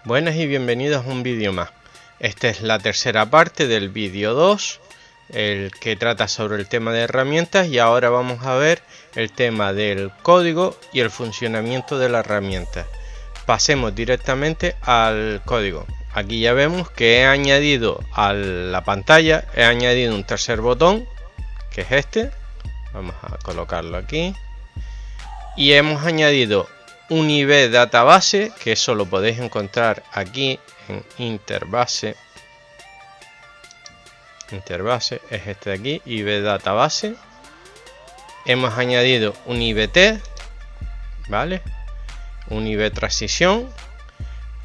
Buenas y bienvenidos a un vídeo más. Esta es la tercera parte del vídeo 2, el que trata sobre el tema de herramientas, y ahora vamos a ver el tema del código y el funcionamiento de la herramienta. Pasemos directamente al código. Aquí ya vemos que he añadido a la pantalla, he añadido un tercer botón, que es este. Vamos a colocarlo aquí. Y hemos añadido un IB database, que eso lo podéis encontrar aquí en Interbase. Interbase es este de aquí, IB database. Hemos añadido un IBT, ¿vale? Un IB transición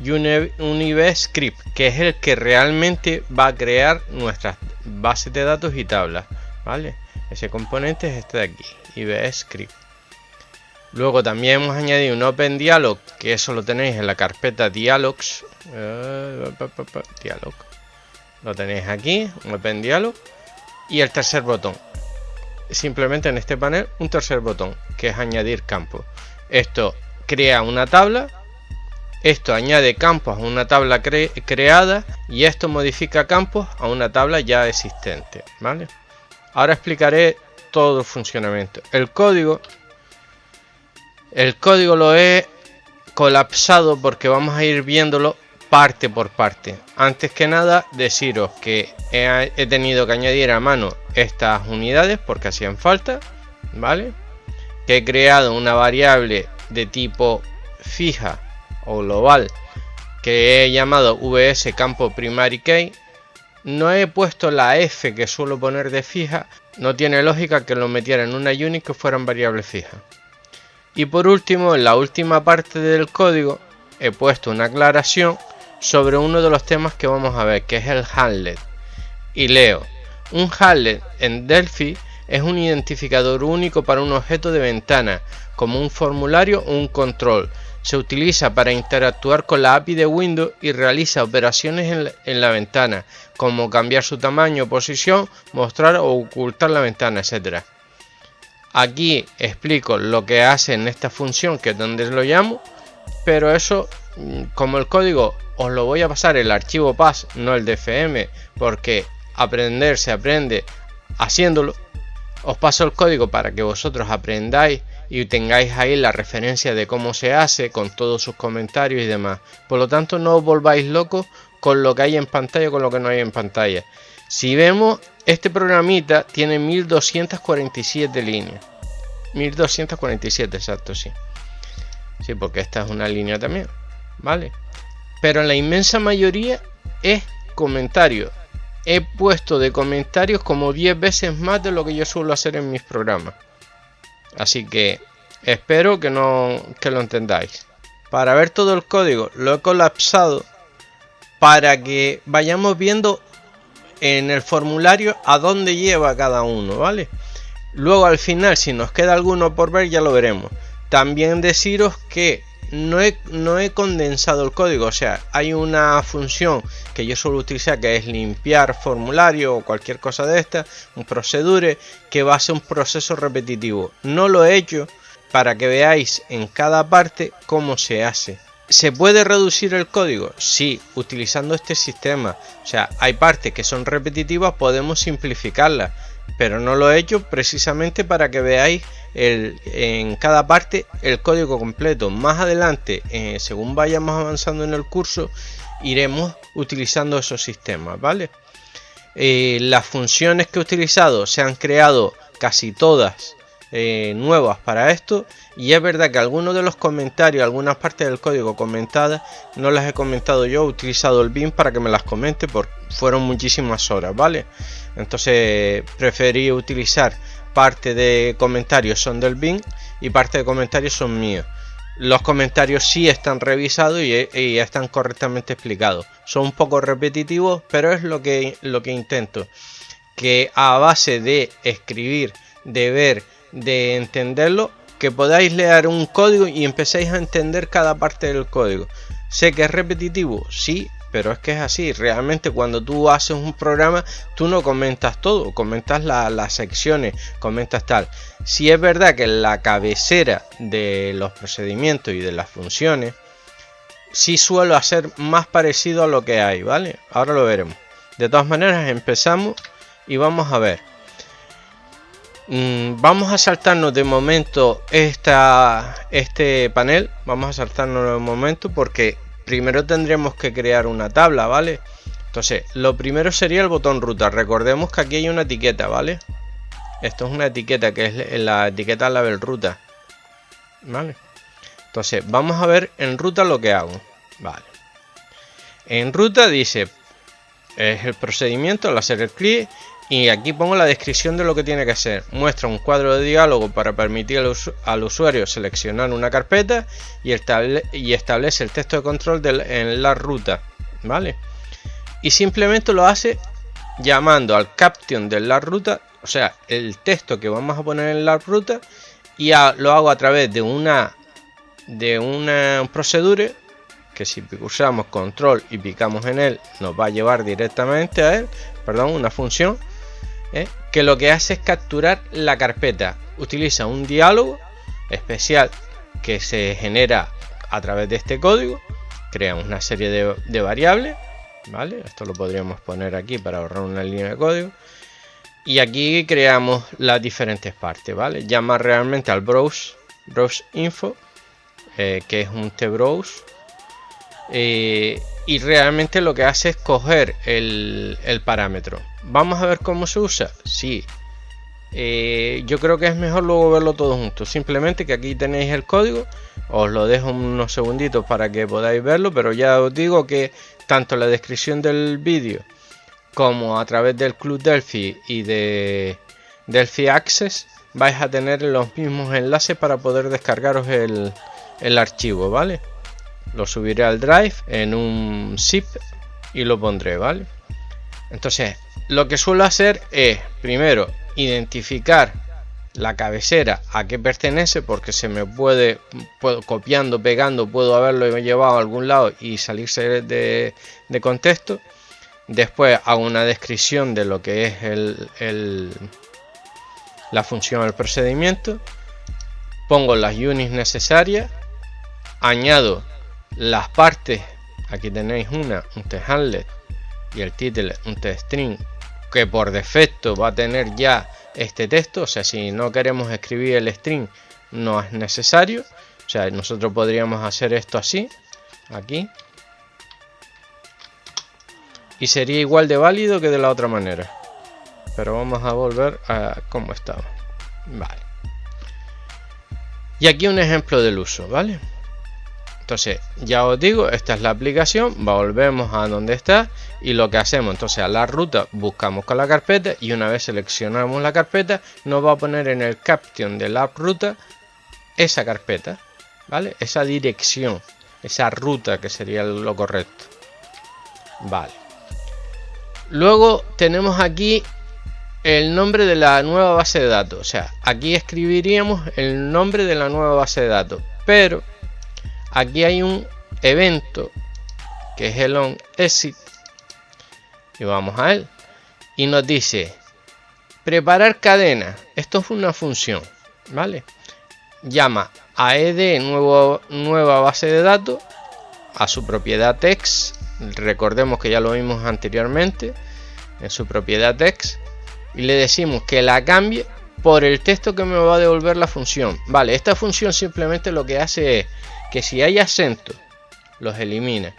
y un IB script, que es el que realmente va a crear nuestras bases de datos y tablas, ¿vale? Ese componente es este de aquí, IB script. Luego también hemos añadido un Open Dialog, que eso lo tenéis en la carpeta Dialogs. Dialog. Lo tenéis aquí, un Open Dialog. Y el tercer botón. Simplemente en este panel, un tercer botón, que es añadir campos. Esto crea una tabla. Esto añade campos a una tabla creada. Y esto modifica campos a una tabla ya existente, ¿vale? Ahora explicaré todo el funcionamiento. El código lo he colapsado porque vamos a ir viéndolo parte por parte. Antes que nada, deciros que he tenido que añadir a mano estas unidades porque hacían falta, ¿vale? Que he creado una variable de tipo fija o global que he llamado vs campo primary key. No he puesto la f que suelo poner de fija. No tiene lógica que lo metiera en una unit que fueran variables fijas. Y por último, en la última parte del código, he puesto una aclaración sobre uno de los temas que vamos a ver, que es el handlet. Y leo: un handlet en Delphi es un identificador único para un objeto de ventana, como un formulario o un control. Se utiliza para interactuar con la API de Windows y realiza operaciones en la ventana, como cambiar su tamaño, posición, mostrar o ocultar la ventana, etc. Aquí explico lo que hace en esta función, que es donde lo llamo, pero eso, como el código os lo voy a pasar el archivo PAS, no el DFM, porque aprender se aprende haciéndolo. Os paso el código para que vosotros aprendáis y tengáis ahí la referencia de cómo se hace, con todos sus comentarios y demás. Por lo tanto, no os volváis locos con lo que hay en pantalla o con lo que no hay en pantalla. Si vemos, este programita tiene 1247 líneas. 1247, exacto, sí. Sí, porque esta es una línea también, ¿vale? Pero la inmensa mayoría es comentarios. He puesto de comentarios como 10 veces más de lo que yo suelo hacer en mis programas. Así que espero que lo entendáis. Para ver todo el código lo he colapsado para que vayamos viendo en el formulario a dónde lleva cada uno, ¿vale? Luego al final, si nos queda alguno por ver, ya lo veremos. También deciros que no he condensado el código, o sea, hay una función que yo suelo utilizar que es limpiar formulario o cualquier cosa de esta, un procedure que va a ser un proceso repetitivo. No lo he hecho para que veáis en cada parte cómo se hace. ¿Se puede reducir el código? Sí, utilizando este sistema. O sea, hay partes que son repetitivas, podemos simplificarlas, pero no lo he hecho precisamente para que veáis en cada parte el código completo. Más adelante, según vayamos avanzando en el curso, iremos utilizando esos sistemas, ¿vale? Las funciones que he utilizado se han creado casi todas nuevas para esto, y es verdad que algunos de los comentarios, algunas partes del código comentadas, no las he comentado yo, he utilizado el bin para que me las comente, porque fueron muchísimas horas, ¿vale? Entonces preferí utilizar parte de comentarios son del bin y parte de comentarios son míos. Los comentarios sí están revisados y están correctamente explicados. Son un poco repetitivos, pero es lo que intento, que a base de escribir, de ver, de entenderlo, que podáis leer un código y empecéis a entender cada parte del código. Sé que es repetitivo, sí, pero es que es así. Realmente cuando tú haces un programa, tú no comentas todo, comentas las secciones, comentas tal. Si es verdad que la cabecera de los procedimientos y de las funciones sí suelo hacer más parecido a lo que hay, ¿vale? Ahora lo veremos. De todas maneras, empezamos y vamos a ver. Vamos a saltarnos de momento este panel. Vamos a saltarnos de momento porque primero tendremos que crear una tabla, ¿vale? Entonces, lo primero sería el botón ruta. Recordemos que aquí hay una etiqueta, ¿vale? Esto es una etiqueta que es la etiqueta label ruta, ¿vale? Entonces, vamos a ver en ruta lo que hago, ¿vale? En ruta dice, es el procedimiento al hacer el clic. Y aquí pongo la descripción de lo que tiene que hacer. Muestra un cuadro de diálogo para permitir al usuario seleccionar una carpeta y establece el texto de control en la ruta, ¿vale? Y simplemente lo hace llamando al caption de la ruta, o sea, el texto que vamos a poner en la ruta, y lo hago a través de una procedure que si pulsamos control y picamos en él nos va a llevar directamente a él, perdón, una función. Que lo que hace es capturar la carpeta. Utiliza un diálogo especial que se genera a través de este código. Crea una serie de variables, ¿vale? Esto lo podríamos poner aquí para ahorrar una línea de código. Y aquí creamos las diferentes partes, ¿vale? Llama realmente al browse info, que es un tbrowse. Y realmente lo que hace es coger el parámetro. Vamos a ver cómo se usa. Sí, yo creo que es mejor luego verlo todo junto. Simplemente que aquí tenéis el código. Os lo dejo unos segunditos para que podáis verlo, pero ya os digo que tanto en la descripción del vídeo como a través del Club Delphi y de Delphi Access vais a tener los mismos enlaces para poder descargaros el archivo, ¿vale? Lo subiré al Drive en un zip y lo pondré, ¿vale? Entonces, lo que suelo hacer es, primero, identificar la cabecera a qué pertenece, porque se me puedo copiando, pegando, puedo haberlo llevado a algún lado y salirse de contexto. Después hago una descripción de lo que es la función del procedimiento. Pongo las units necesarias. Añado las partes, aquí tenéis un tHandlet y el title un tString, que por defecto va a tener ya este texto. O sea, si no queremos escribir el string no es necesario. O sea, nosotros podríamos hacer esto así, aquí, y sería igual de válido que de la otra manera. Pero vamos a volver a cómo estaba, vale. Y aquí un ejemplo del uso, ¿vale? Entonces, ya os digo, esta es la aplicación. Volvemos a donde está y lo que hacemos, entonces a la ruta buscamos con la carpeta y una vez seleccionamos la carpeta nos va a poner en el caption de la ruta esa carpeta, ¿vale? Esa dirección, esa ruta, que sería lo correcto, ¿vale? Luego tenemos aquí el nombre de la nueva base de datos. O sea, aquí escribiríamos el nombre de la nueva base de datos, pero aquí hay un evento que es el onExit y vamos a él y nos dice preparar cadena. Esto es una función, ¿vale? Llama a ed nueva base de datos a su propiedad text. Recordemos que ya lo vimos anteriormente en su propiedad text y le decimos que la cambie por el texto que me va a devolver la función. Vale, esta función simplemente lo que hace es que si hay acentos los elimina,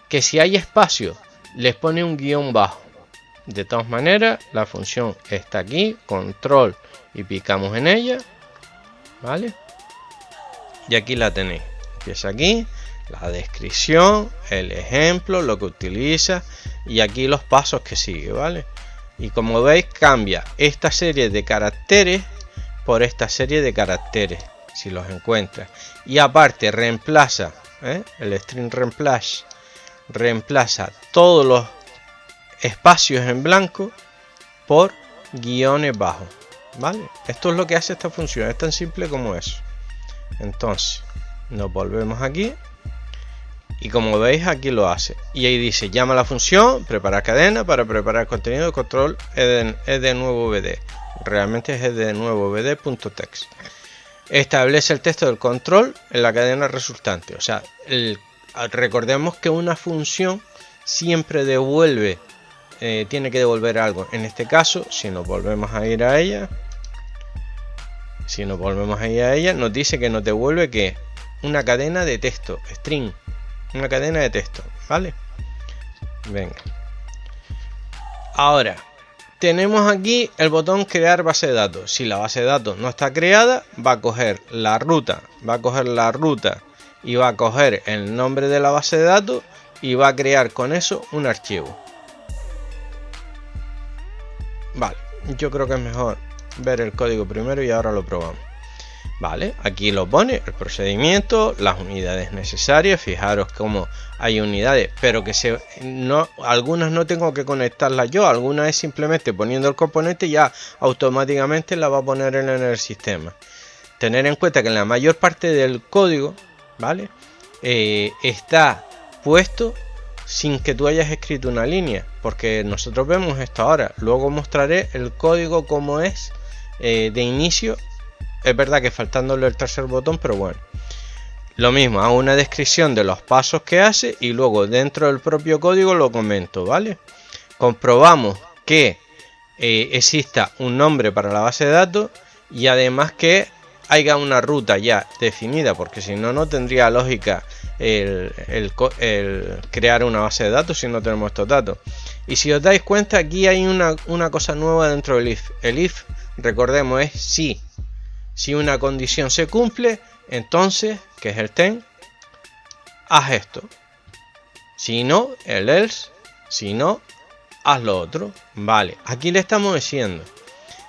que si hay espacio les pone un guión bajo. De todas maneras, la función está aquí, control y picamos en ella, ¿vale? Y aquí la tenéis. Empieza aquí la descripción, el ejemplo, lo que utiliza y aquí los pasos que sigue, ¿vale? Y como veis cambia esta serie de caracteres por esta serie de caracteres si los encuentra, y aparte reemplaza el string reemplaza todos los espacios en blanco por guiones bajos, ¿vale? Esto es lo que hace esta función, es tan simple como eso. Entonces nos volvemos aquí y como veis aquí lo hace y ahí dice llama la función preparar cadena para preparar contenido de control es de nuevo bd, realmente es de nuevo bd.text. Establece el texto del control en la cadena resultante, o sea recordemos que una función siempre devuelve, tiene que devolver algo. En este caso, si nos volvemos a ir a ella, nos dice que nos devuelve que una cadena de texto, string, una cadena de texto, ¿vale? Venga. Ahora, tenemos aquí el botón crear base de datos. Si la base de datos no está creada, va a coger la ruta, y va a coger el nombre de la base de datos y va a crear con eso un archivo. Vale, yo creo que es mejor ver el código primero y ahora lo probamos. Vale, aquí lo pone el procedimiento, las unidades necesarias. Fijaros cómo hay unidades, pero que algunas no tengo que conectarlas yo, algunas es simplemente poniendo el componente y ya automáticamente la va a poner en el sistema. Tener en cuenta que la mayor parte del código, ¿vale? Está puesto sin que tú hayas escrito una línea, porque nosotros vemos esto ahora. Luego mostraré el código como es de inicio. Es verdad que faltándole el tercer botón, pero bueno, lo mismo, hago una descripción de los pasos que hace y luego dentro del propio código lo comento, ¿vale? Comprobamos que exista un nombre para la base de datos y además que haya una ruta ya definida, porque si no, no tendría lógica el crear una base de datos si no tenemos estos datos. Y si os dais cuenta, aquí hay una cosa nueva dentro del if. El if, recordemos, es si. Si una condición se cumple, entonces, que es el then, haz esto. Si no, el else. Si no, haz lo otro. Vale, aquí le estamos diciendo,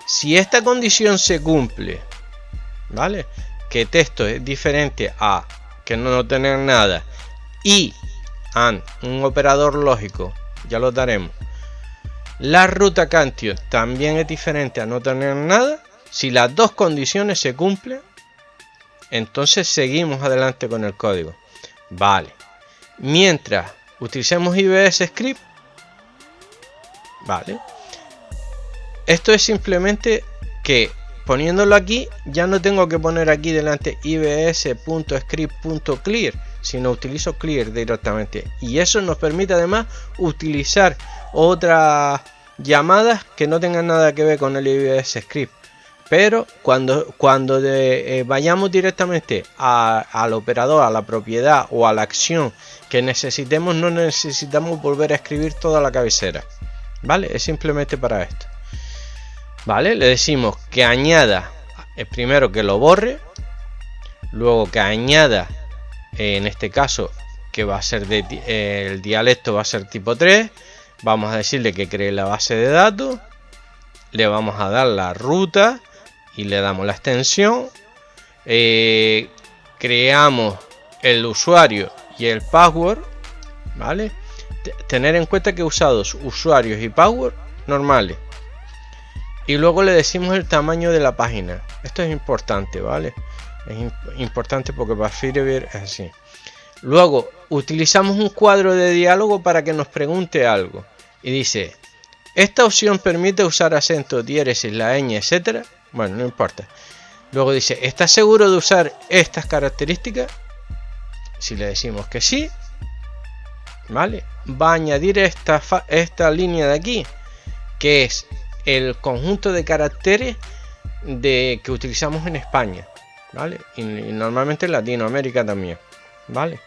si esta condición se cumple, ¿vale? Que texto es diferente a que no tener nada y and, un operador lógico, ya lo daremos. La ruta cantio también es diferente a no tener nada. Si las dos condiciones se cumplen, entonces seguimos adelante con el código. Vale. Mientras utilicemos IBS Script, vale. Esto es simplemente que poniéndolo aquí, ya no tengo que poner aquí delante ibs.script.clear, sino utilizo clear directamente. Y eso nos permite además utilizar otras llamadas que no tengan nada que ver con el IBS Script. Pero cuando vayamos directamente al operador, a la propiedad o a la acción que necesitemos, no necesitamos volver a escribir toda la cabecera. ¿Vale? Es simplemente para esto. ¿Vale? Le decimos que añada, primero que lo borre, luego que añada, en este caso, que va a ser el dialecto va a ser tipo 3. Vamos a decirle que cree la base de datos. Le vamos a dar la ruta. Y le damos la extensión, creamos el usuario y el password, ¿vale? Tener en cuenta que he usado usuarios y password normales. Y luego le decimos el tamaño de la página. Esto es importante, ¿vale? Es importante porque para Firebird es así. Luego utilizamos un cuadro de diálogo para que nos pregunte algo. Y dice, ¿esta opción permite usar acentos, diéresis, la ñ, etcétera? Bueno, no importa. Luego dice, ¿estás seguro de usar estas características? Si le decimos que sí, ¿vale? Va a añadir esta línea de aquí, que es el conjunto de caracteres que utilizamos en España, ¿vale? Y normalmente en Latinoamérica también, ¿vale?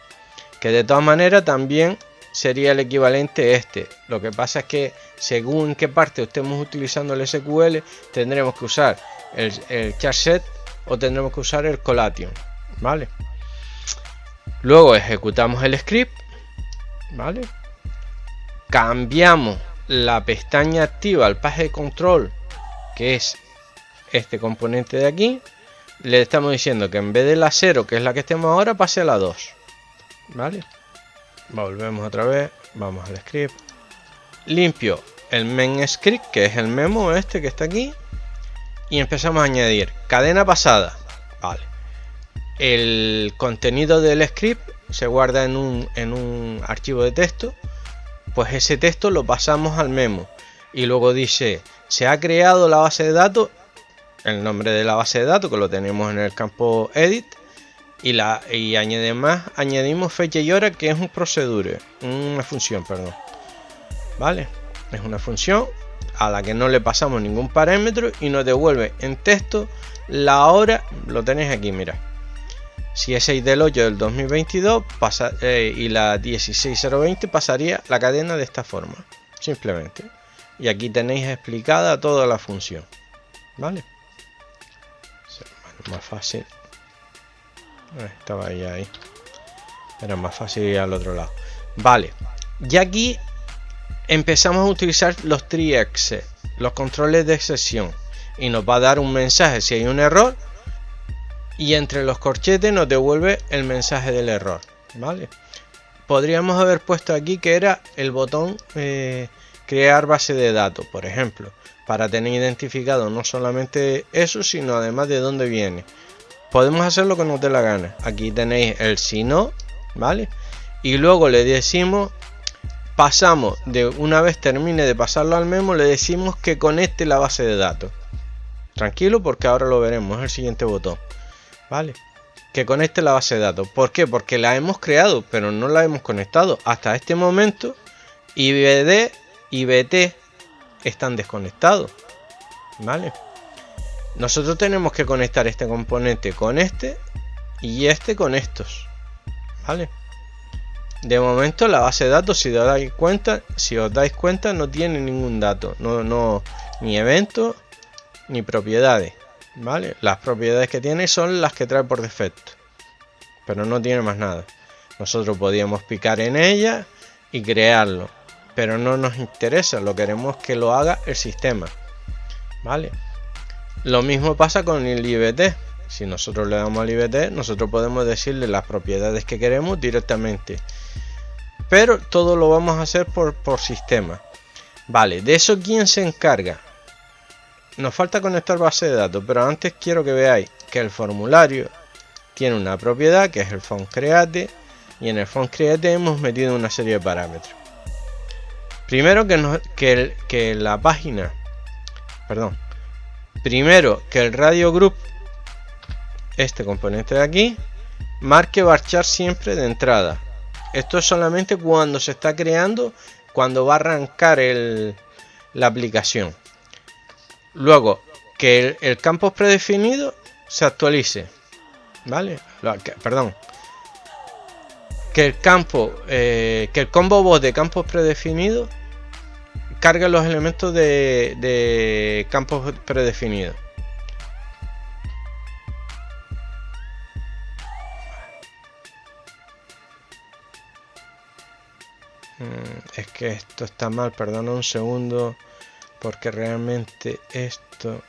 Que de todas maneras también sería el equivalente este. Lo que pasa es que según qué parte estemos utilizando el SQL, tendremos que usar el charset o tendremos que usar el collation, ¿vale? Luego ejecutamos el script, ¿vale? Cambiamos la pestaña activa al page control, que es este componente de aquí. Le estamos diciendo que en vez de la 0, que es la que estemos ahora, pase a la 2, ¿vale? Volvemos otra vez, vamos al script, limpio el main script, que es el memo este que está aquí, y empezamos a añadir cadena pasada, vale. El contenido del script se guarda en un archivo de texto, pues ese texto lo pasamos al memo y luego dice, se ha creado la base de datos, el nombre de la base de datos que lo tenemos en el campo edit, y añadimos fecha y hora, que es una función, perdón. ¿Vale? Es una función a la que no le pasamos ningún parámetro y nos devuelve en texto la hora. Lo tenéis aquí, mira. Si es 6 del 8 del 2022 y la 16020, pasaría la cadena de esta forma, simplemente. Y aquí tenéis explicada toda la función, ¿vale? Más fácil. Estaba ahí. Era más fácil ir al otro lado. Vale. Y aquí empezamos a utilizar los triexe, los controles de excepción. Y nos va a dar un mensaje si hay un error. Y entre los corchetes nos devuelve el mensaje del error, ¿vale? Podríamos haber puesto aquí que era el botón crear base de datos, por ejemplo, para tener identificado no solamente eso, sino además de dónde viene. Podemos hacer lo que nos dé la gana. Aquí tenéis el si no, ¿vale? Y luego le decimos, pasamos, de una vez termine de pasarlo al memo, le decimos que conecte la base de datos. Tranquilo, porque ahora lo veremos, es el siguiente botón. ¿Vale? Que conecte la base de datos. ¿Por qué? Porque la hemos creado, pero no la hemos conectado. Hasta este momento, IBD y BT están desconectados. ¿Vale? Nosotros tenemos que conectar este componente con este y este con estos. ¿Vale? De momento la base de datos, si os dais cuenta, no tiene ningún dato. Ni eventos ni propiedades. ¿Vale? Las propiedades que tiene son las que trae por defecto, pero no tiene más nada. Nosotros podíamos picar en ella y crearlo, pero no nos interesa, lo queremos que lo haga el sistema. ¿Vale? Lo mismo pasa con el IBT. Si nosotros le damos al IBT, nosotros podemos decirle las propiedades que queremos directamente, pero todo lo vamos a hacer por sistema. Vale, de eso ¿quién se encarga? Nos falta conectar base de datos, pero antes quiero que veáis que el formulario tiene una propiedad que es el FontCreate, y en el FontCreate hemos metido una serie de parámetros. Primero que la página, perdón, primero que el radio group, este componente de aquí, marque varchar siempre de entrada. Esto es solamente cuando se está creando, cuando va a arrancar la aplicación. Luego, que el campo predefinido se actualice, ¿vale? Que el combo voz de campos predefinidos cargue los elementos de campos predefinidos. Es que esto está mal, perdona un segundo. Porque realmente esto,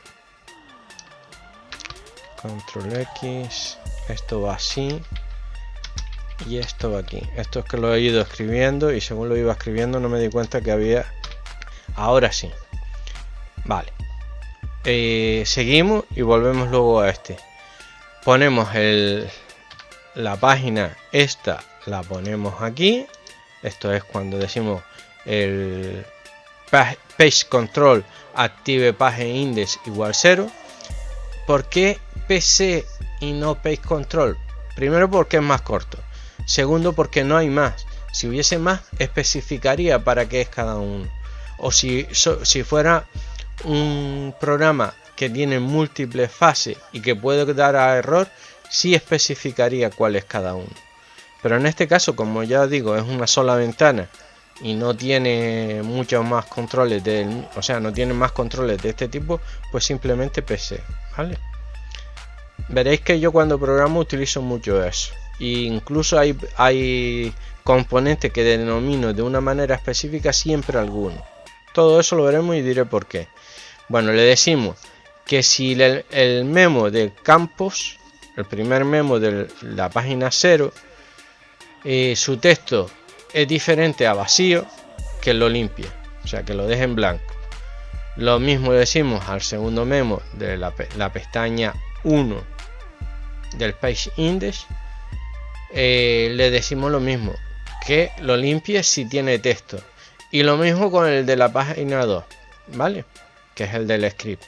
control X, esto va así y esto va aquí. Esto es que lo he ido escribiendo y según lo iba escribiendo no me di cuenta que había. Ahora sí. Vale. Seguimos y volvemos luego a este. Ponemos la página, esta la ponemos aquí. Esto es cuando decimos el page control active page index igual 0. ¿Por qué PC y no page control? Primero porque es más corto. Segundo porque no hay más. Si hubiese más, especificaría para qué es cada uno. O si fuera un programa que tiene múltiples fases y que puede dar a error, sí especificaría cuál es cada uno. Pero en este caso, como ya digo, es una sola ventana y no tiene muchos más controles no tiene más controles de este tipo, pues simplemente PC, ¿vale? Veréis que yo cuando programo utilizo mucho eso, e incluso hay componentes que denomino de una manera específica siempre alguno. Todo eso lo veremos y diré por qué. Bueno, le decimos que si el memo de campos, el primer memo de la página 0, su texto es diferente a vacío, que lo limpie, o sea que lo deje en blanco. Lo mismo decimos al segundo memo de la pestaña 1 del page index, le decimos lo mismo, que lo limpie si tiene texto. Y lo mismo con el de la página 2, ¿vale? Que es el del script.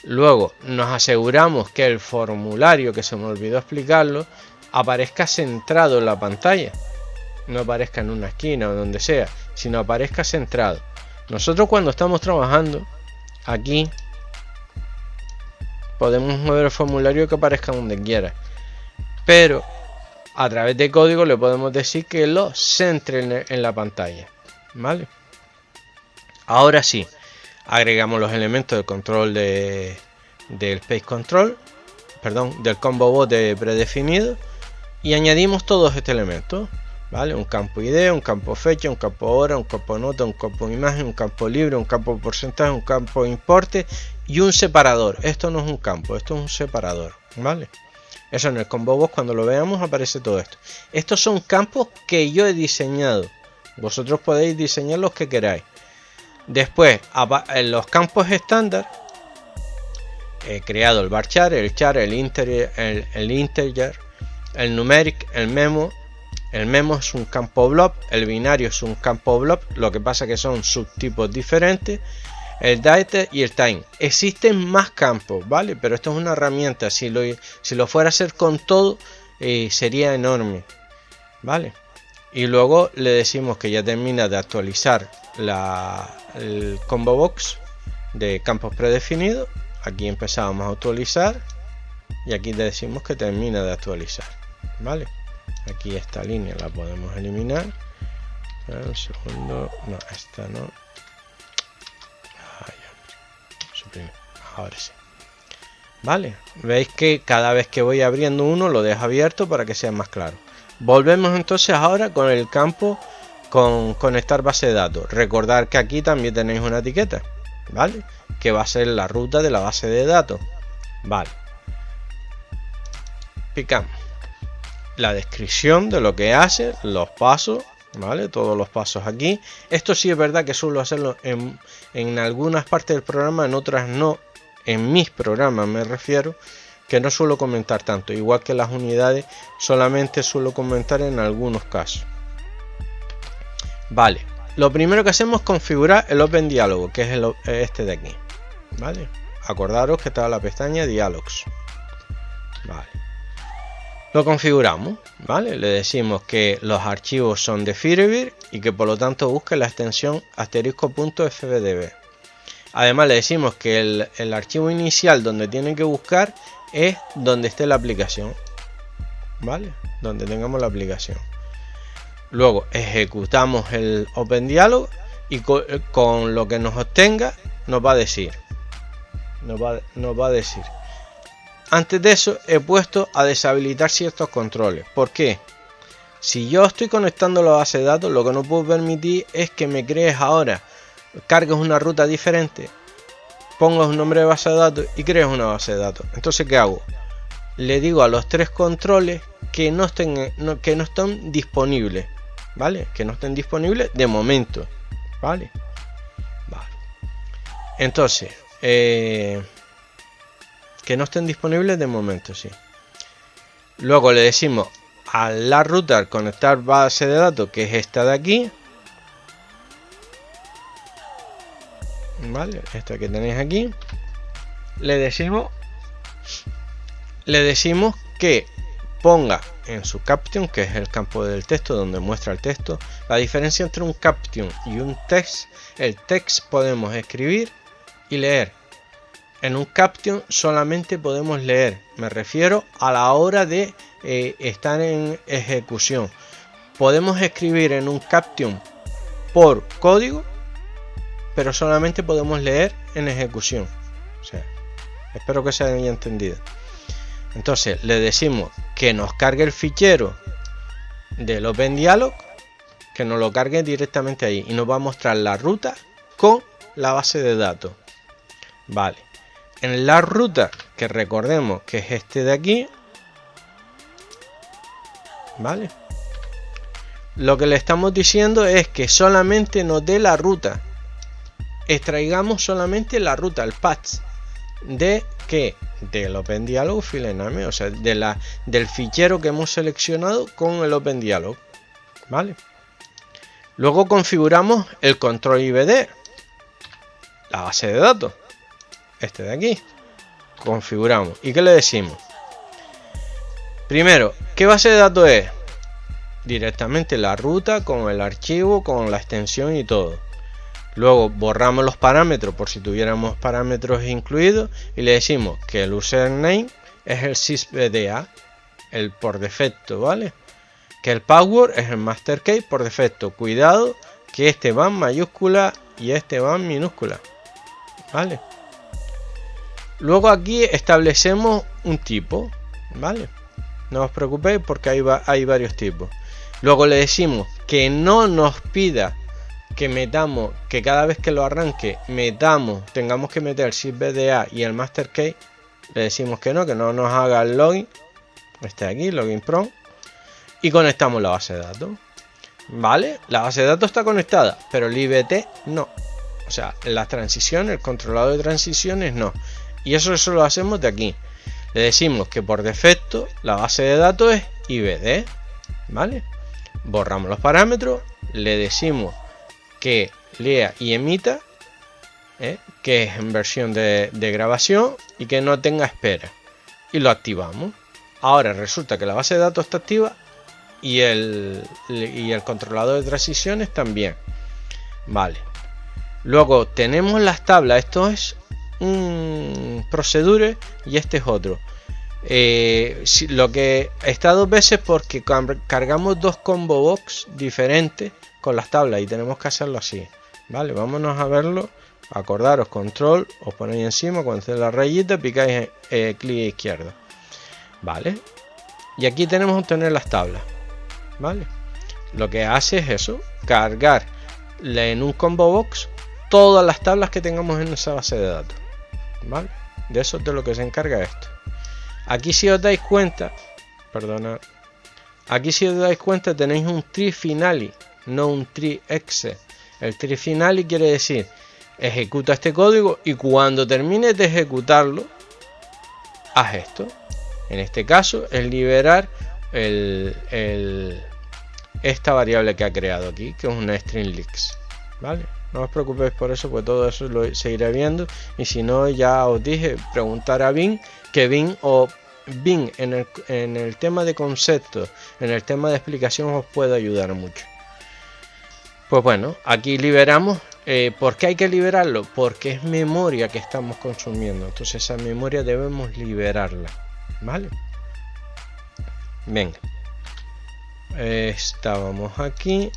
Luego nos aseguramos que el formulario, que se me olvidó explicarlo, aparezca centrado en la pantalla. No aparezca en una esquina o donde sea, sino aparezca centrado. Nosotros cuando estamos trabajando aquí podemos mover el formulario que aparezca donde quiera, pero a través de código le podemos decir que lo centre en la pantalla, ¿vale? Ahora sí, agregamos los elementos del control del Page Control, perdón, del Combo Box predefinido, y añadimos todos estos elementos, ¿vale? Un campo ID, un campo fecha, un campo hora, un campo nota, un campo imagen, un campo libre, un campo porcentaje, un campo importe y un separador. Esto no es un campo, esto es un separador, ¿vale? Eso en el Combo Box, cuando lo veamos, aparece todo esto. Estos son campos que yo he diseñado. Vosotros podéis diseñar los que queráis. Después, en los campos estándar, he creado el varchar, el char, el integer, el numeric, el memo. El memo es un campo blob, el binario es un campo blob, lo que pasa que son subtipos diferentes. El date y el time. Existen más campos, ¿vale? Pero esto es una herramienta. Si lo fuera a hacer con todo, sería enorme, ¿vale? Y luego le decimos que ya termina de actualizar el Combo Box de campos predefinidos. Aquí empezamos a actualizar y aquí le decimos que termina de actualizar, ¿vale? Aquí esta línea la podemos eliminar. Un segundo, no, esta no. Ahora sí, vale, veis que cada vez que voy abriendo uno lo dejo abierto para que sea más claro. Volvemos entonces ahora con el campo con conectar base de datos. Recordar que aquí también tenéis una etiqueta, vale, que va a ser la ruta de la base de datos, vale. Picamos la descripción de lo que hace, los pasos, ¿vale? Todos los pasos aquí. Esto sí es verdad que suelo hacerlo en algunas partes del programa, en otras no. En mis programas me refiero, que no suelo comentar tanto. Igual que las unidades, solamente suelo comentar en algunos casos. Vale, lo primero que hacemos es configurar el Open Diálogo, que es este de aquí. Vale, acordaros que está la pestaña Dialogs. Vale. Lo configuramos, ¿vale? Le decimos que los archivos son de Firebird y que por lo tanto busque la extensión *.fbdb. Además le decimos que el archivo inicial donde tiene que buscar es donde esté la aplicación, ¿vale? Donde tengamos la aplicación. Luego ejecutamos el OpenDialog y con lo que nos obtenga nos va a decir. Antes de eso he puesto a deshabilitar ciertos controles. ¿Por qué? Si yo estoy conectando la base de datos, lo que no puedo permitir es que me crees ahora, cargues una ruta diferente, pongas un nombre de base de datos y crees una base de datos. Entonces, ¿qué hago? Le digo a los tres controles que no están disponibles, ¿vale? Que no estén disponibles de momento, ¿vale? Vale. Entonces, que no estén disponibles de momento, sí. Luego le decimos a la router conectar base de datos, que es esta de aquí, vale, esta que tenéis aquí. Le decimos que ponga en su caption, que es el campo del texto donde muestra el texto. La diferencia entre un caption y un text: el text podemos escribir y leer. En un caption solamente podemos leer, me refiero a la hora de estar en ejecución. Podemos escribir en un caption por código, pero solamente podemos leer en ejecución. O sea, espero que se haya entendido. Entonces le decimos que nos cargue el fichero del OpenDialog, que nos lo cargue directamente ahí y nos va a mostrar la ruta con la base de datos. Vale. En la ruta, que recordemos que es este de aquí, ¿vale? Lo que le estamos diciendo es que solamente nos dé la ruta. Extraigamos solamente la ruta, el path de que del OpenDialog filename, o sea, del fichero que hemos seleccionado con el OpenDialog, ¿vale? Luego configuramos el control IBD, la base de datos. Este de aquí configuramos y ¿qué le decimos? Primero, ¿qué base de datos es? Directamente la ruta con el archivo, con la extensión y todo. Luego borramos los parámetros por si tuviéramos parámetros incluidos y le decimos que el username es el sysbda, el por defecto, ¿vale? Que el password es el master key por defecto. Cuidado que este va en mayúscula y este va en minúscula, ¿vale? Luego aquí establecemos un tipo, ¿vale? No os preocupéis porque hay varios tipos. Luego le decimos que no nos pida que metamos, que cada vez que lo arranque tengamos que meter el sysbda y el master key. Le decimos que no nos haga el login, este de aquí, login prompt, y conectamos la base de datos. Vale, la base de datos está conectada, pero el IBT no. O sea, las transiciones, el controlador de transiciones no. Y eso lo hacemos de aquí. Le decimos que por defecto la base de datos es IBD, ¿vale? Borramos los parámetros, le decimos que lea y emita, que es en versión de grabación y que no tenga espera. Y lo activamos. Ahora resulta que la base de datos está activa y el controlador de transiciones también. Vale. Luego tenemos las tablas. Esto es un procedure y este es otro. Lo que está dos veces porque cargamos dos combo box diferentes con las tablas y tenemos que hacerlo así. Vale, vámonos a verlo. Acordaros, control, os ponéis encima, cuando esté la rayita picáis clic izquierdo. Vale, y aquí tenemos que obtener las tablas. Vale, lo que hace es eso, cargar en un combo box todas las tablas que tengamos en esa base de datos. Vale, de eso es de lo que se encarga esto. Aquí si os dais cuenta, perdonad, aquí si os dais cuenta tenéis un tree finale, no un tree exe. El tree finale quiere decir ejecuta este código y cuando termines de ejecutarlo haz esto. En este caso es liberar esta variable que ha creado aquí, que es una string leaks, ¿vale? No os preocupéis por eso, pues todo eso lo seguiré viendo. Y si no, ya os dije, preguntar a Bing, que Bing en el tema de conceptos, en el tema de explicación os puede ayudar mucho. Pues bueno, aquí liberamos. ¿Por qué hay que liberarlo? Porque es memoria que estamos consumiendo. Entonces esa memoria debemos liberarla, ¿vale? Venga. Estábamos aquí.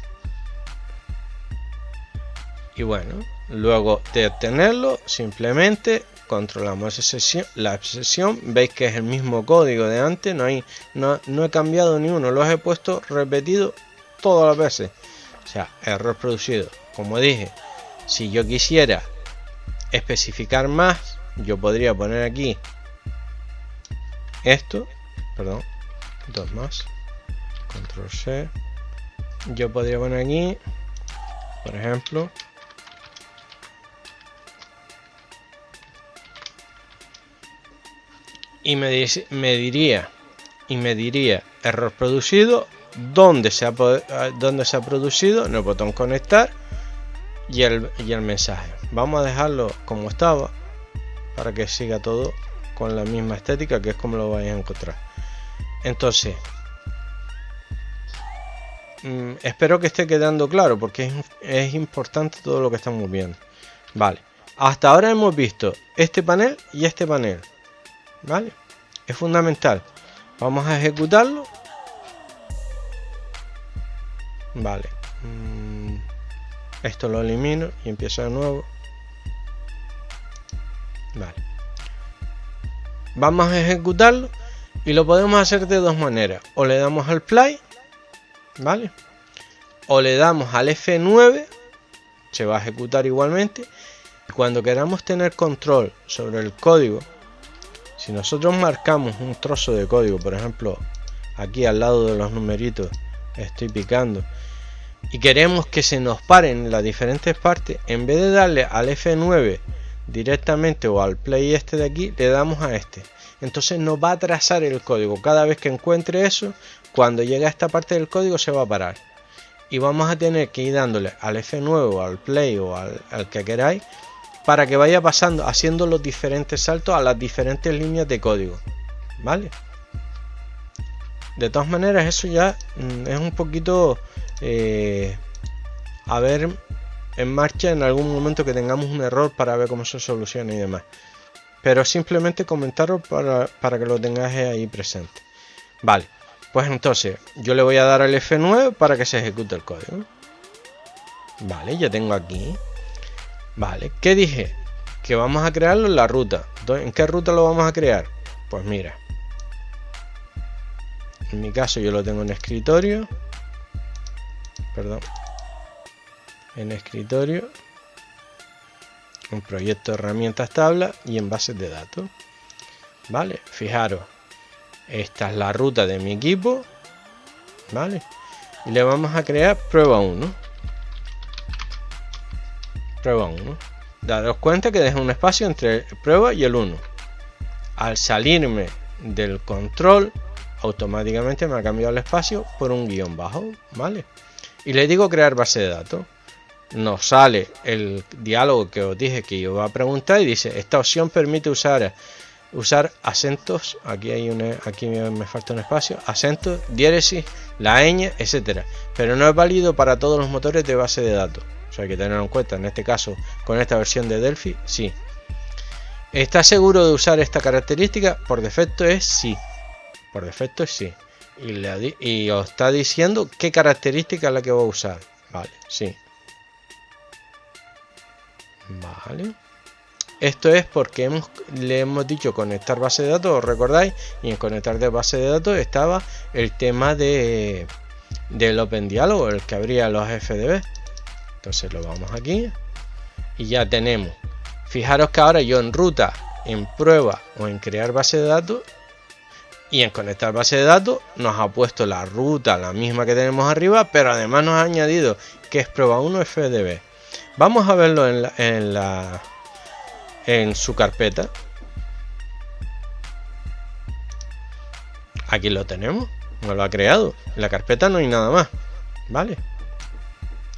Y bueno, luego de obtenerlo, simplemente controlamos la sesión. Veis que es el mismo código de antes. No he cambiado ni uno. Los he puesto repetido todas las veces. O sea, error producido. Como dije, si yo quisiera especificar más, yo podría poner aquí esto. Perdón, dos más. Control C. Yo podría poner aquí, por ejemplo, y me diría error producido, dónde se ha producido, en el botón conectar y el mensaje. Vamos a dejarlo como estaba para que siga todo con la misma estética, que es como lo vais a encontrar. Entonces espero que esté quedando claro porque es importante todo lo que estamos viendo. Vale, hasta ahora hemos visto este panel y este panel. Vale, es fundamental. Vamos a ejecutarlo. Vale, esto lo elimino y empiezo de nuevo. Vale, vamos a ejecutarlo y lo podemos hacer de dos maneras. O le damos al play, ¿vale? O le damos al F9, se va a ejecutar igualmente. Y cuando queramos tener control sobre el código, si nosotros marcamos un trozo de código, por ejemplo, aquí al lado de los numeritos estoy picando, y queremos que se nos paren las diferentes partes, en vez de darle al F9 directamente o al play este de aquí, le damos a este. Entonces nos va a trazar el código. Cada vez que encuentre eso, cuando llegue a esta parte del código se va a parar. Y vamos a tener que ir dándole al F9 o al play o al que queráis, para que vaya pasando, haciendo los diferentes saltos a las diferentes líneas de código. ¿Vale? De todas maneras, eso ya es un poquito a ver en marcha en algún momento que tengamos un error para ver cómo se soluciona y demás. Pero simplemente comentaros para que lo tengáis ahí presente. Vale, pues entonces yo le voy a dar al F9 para que se ejecute el código. Vale, ya tengo aquí. Vale, ¿qué dije? Que vamos a crearlo en la ruta. ¿En qué ruta lo vamos a crear? Pues mira, en mi caso yo lo tengo en escritorio. Perdón. En escritorio. Un proyecto de herramientas tabla y en bases de datos. Vale, fijaros. Esta es la ruta de mi equipo. Vale. Y le vamos a crear prueba 1. Prueba 1. Daros cuenta que dejo un espacio entre prueba y el 1. Al salirme del control, automáticamente me ha cambiado el espacio por un guión bajo. Vale. Y le digo crear base de datos. Nos sale el diálogo que os dije que iba a preguntar y dice: esta opción permite usar acentos, aquí me falta un espacio, acentos, diéresis, la ñ, etcétera, pero no es válido para todos los motores de base de datos. O sea, hay que tenerlo en cuenta. En este caso, con esta versión de Delphi, sí. ¿Está seguro de usar esta característica? Por defecto es sí. Por defecto es sí. Y os está diciendo qué característica es la que voy a usar. Vale, sí. Vale. Esto es porque le hemos dicho conectar base de datos, ¿os recordáis? Y en conectar de base de datos estaba el tema del OpenDialog, el que abría los FDB. Entonces lo vamos aquí y ya tenemos. Fijaros que ahora yo en ruta, en prueba o en crear base de datos y en conectar base de datos nos ha puesto la ruta, la misma que tenemos arriba, pero además nos ha añadido que es prueba 1 FDB. Vamos a verlo en su carpeta. Aquí lo tenemos, nos lo ha creado. En la carpeta no hay nada más, ¿vale?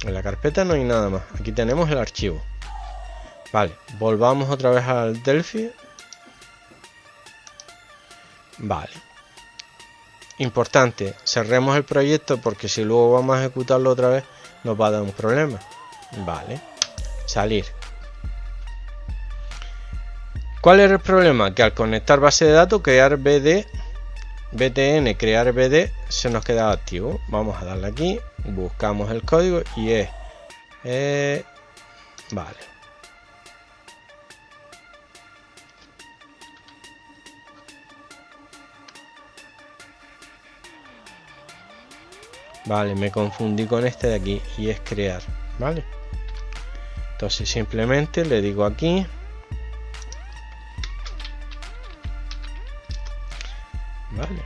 En la carpeta no hay nada más. Aquí tenemos el archivo. Vale, volvamos otra vez al Delphi. Vale. Importante, cerremos el proyecto porque si luego vamos a ejecutarlo otra vez nos va a dar un problema. Vale, salir. ¿Cuál es el problema? Que al conectar base de datos, crear btn, crear bd, se nos queda activo. Vamos a darle aquí, buscamos el código y es... vale. Vale, me confundí con este de aquí y es crear, ¿vale? Entonces simplemente le digo aquí. Vale.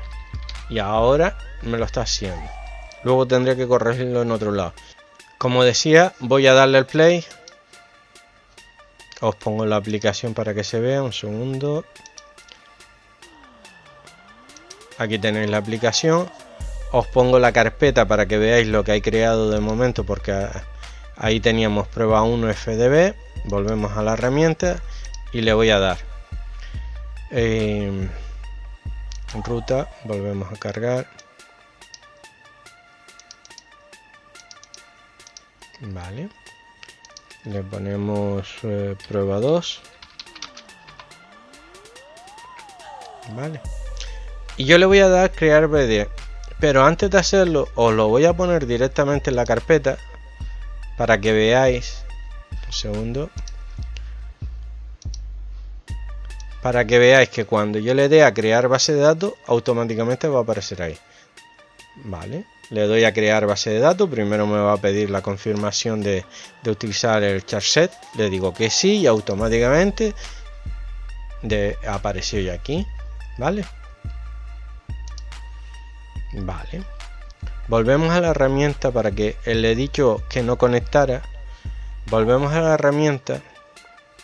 Y ahora me lo está haciendo. Luego tendré que corregirlo en otro lado. Como decía, voy a darle el play. Os pongo la aplicación para que se vea. Un segundo. Aquí tenéis la aplicación. Os pongo la carpeta para que veáis lo que hay creado de momento, porque ahí teníamos prueba 1 FDB. Volvemos a la herramienta y le voy a dar ruta, volvemos a cargar. Vale, le ponemos prueba 2. Vale, y yo le voy a dar crear BD. Pero antes de hacerlo, os lo voy a poner directamente en la carpeta para que veáis. Un segundo. Para que veáis que cuando yo le dé a crear base de datos, automáticamente va a aparecer ahí. Vale. Le doy a crear base de datos. Primero me va a pedir la confirmación de utilizar el charset. Le digo que sí y automáticamente apareció ya aquí. Vale. Vale, volvemos a la herramienta para que le he dicho que no conectara. Volvemos a la herramienta.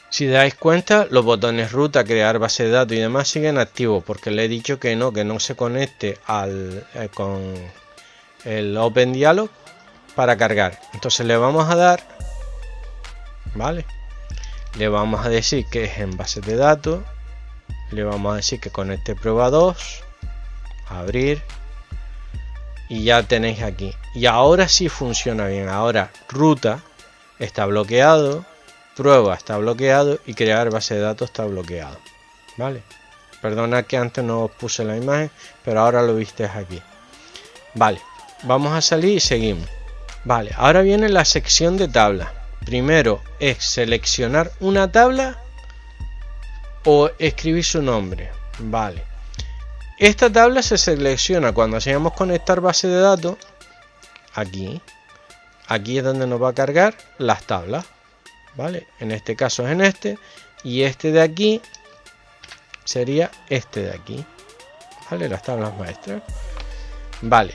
Si dais cuenta, los botones ruta, crear base de datos y demás siguen activos porque le he dicho que no se conecte con el OpenDialog para cargar. Entonces le vamos a dar, vale, le vamos a decir que es en base de datos, le vamos a decir que conecte prueba 2, abrir. y ya tenéis aquí. Y ahora sí funciona bien. Ahora ruta está bloqueado, prueba está bloqueado y crear base de datos está bloqueado. Vale. Perdona que antes no os puse la imagen, pero ahora lo viste aquí. Vale. Vamos a salir y seguimos. Vale. Ahora viene la sección de tabla. Primero es seleccionar una tabla o escribir su nombre. Vale. Esta tabla se selecciona cuando hacemos conectar base de datos. Aquí es donde nos va a cargar las tablas, vale, en este caso es en este, y este de aquí sería este de aquí, vale, las tablas maestras. Vale,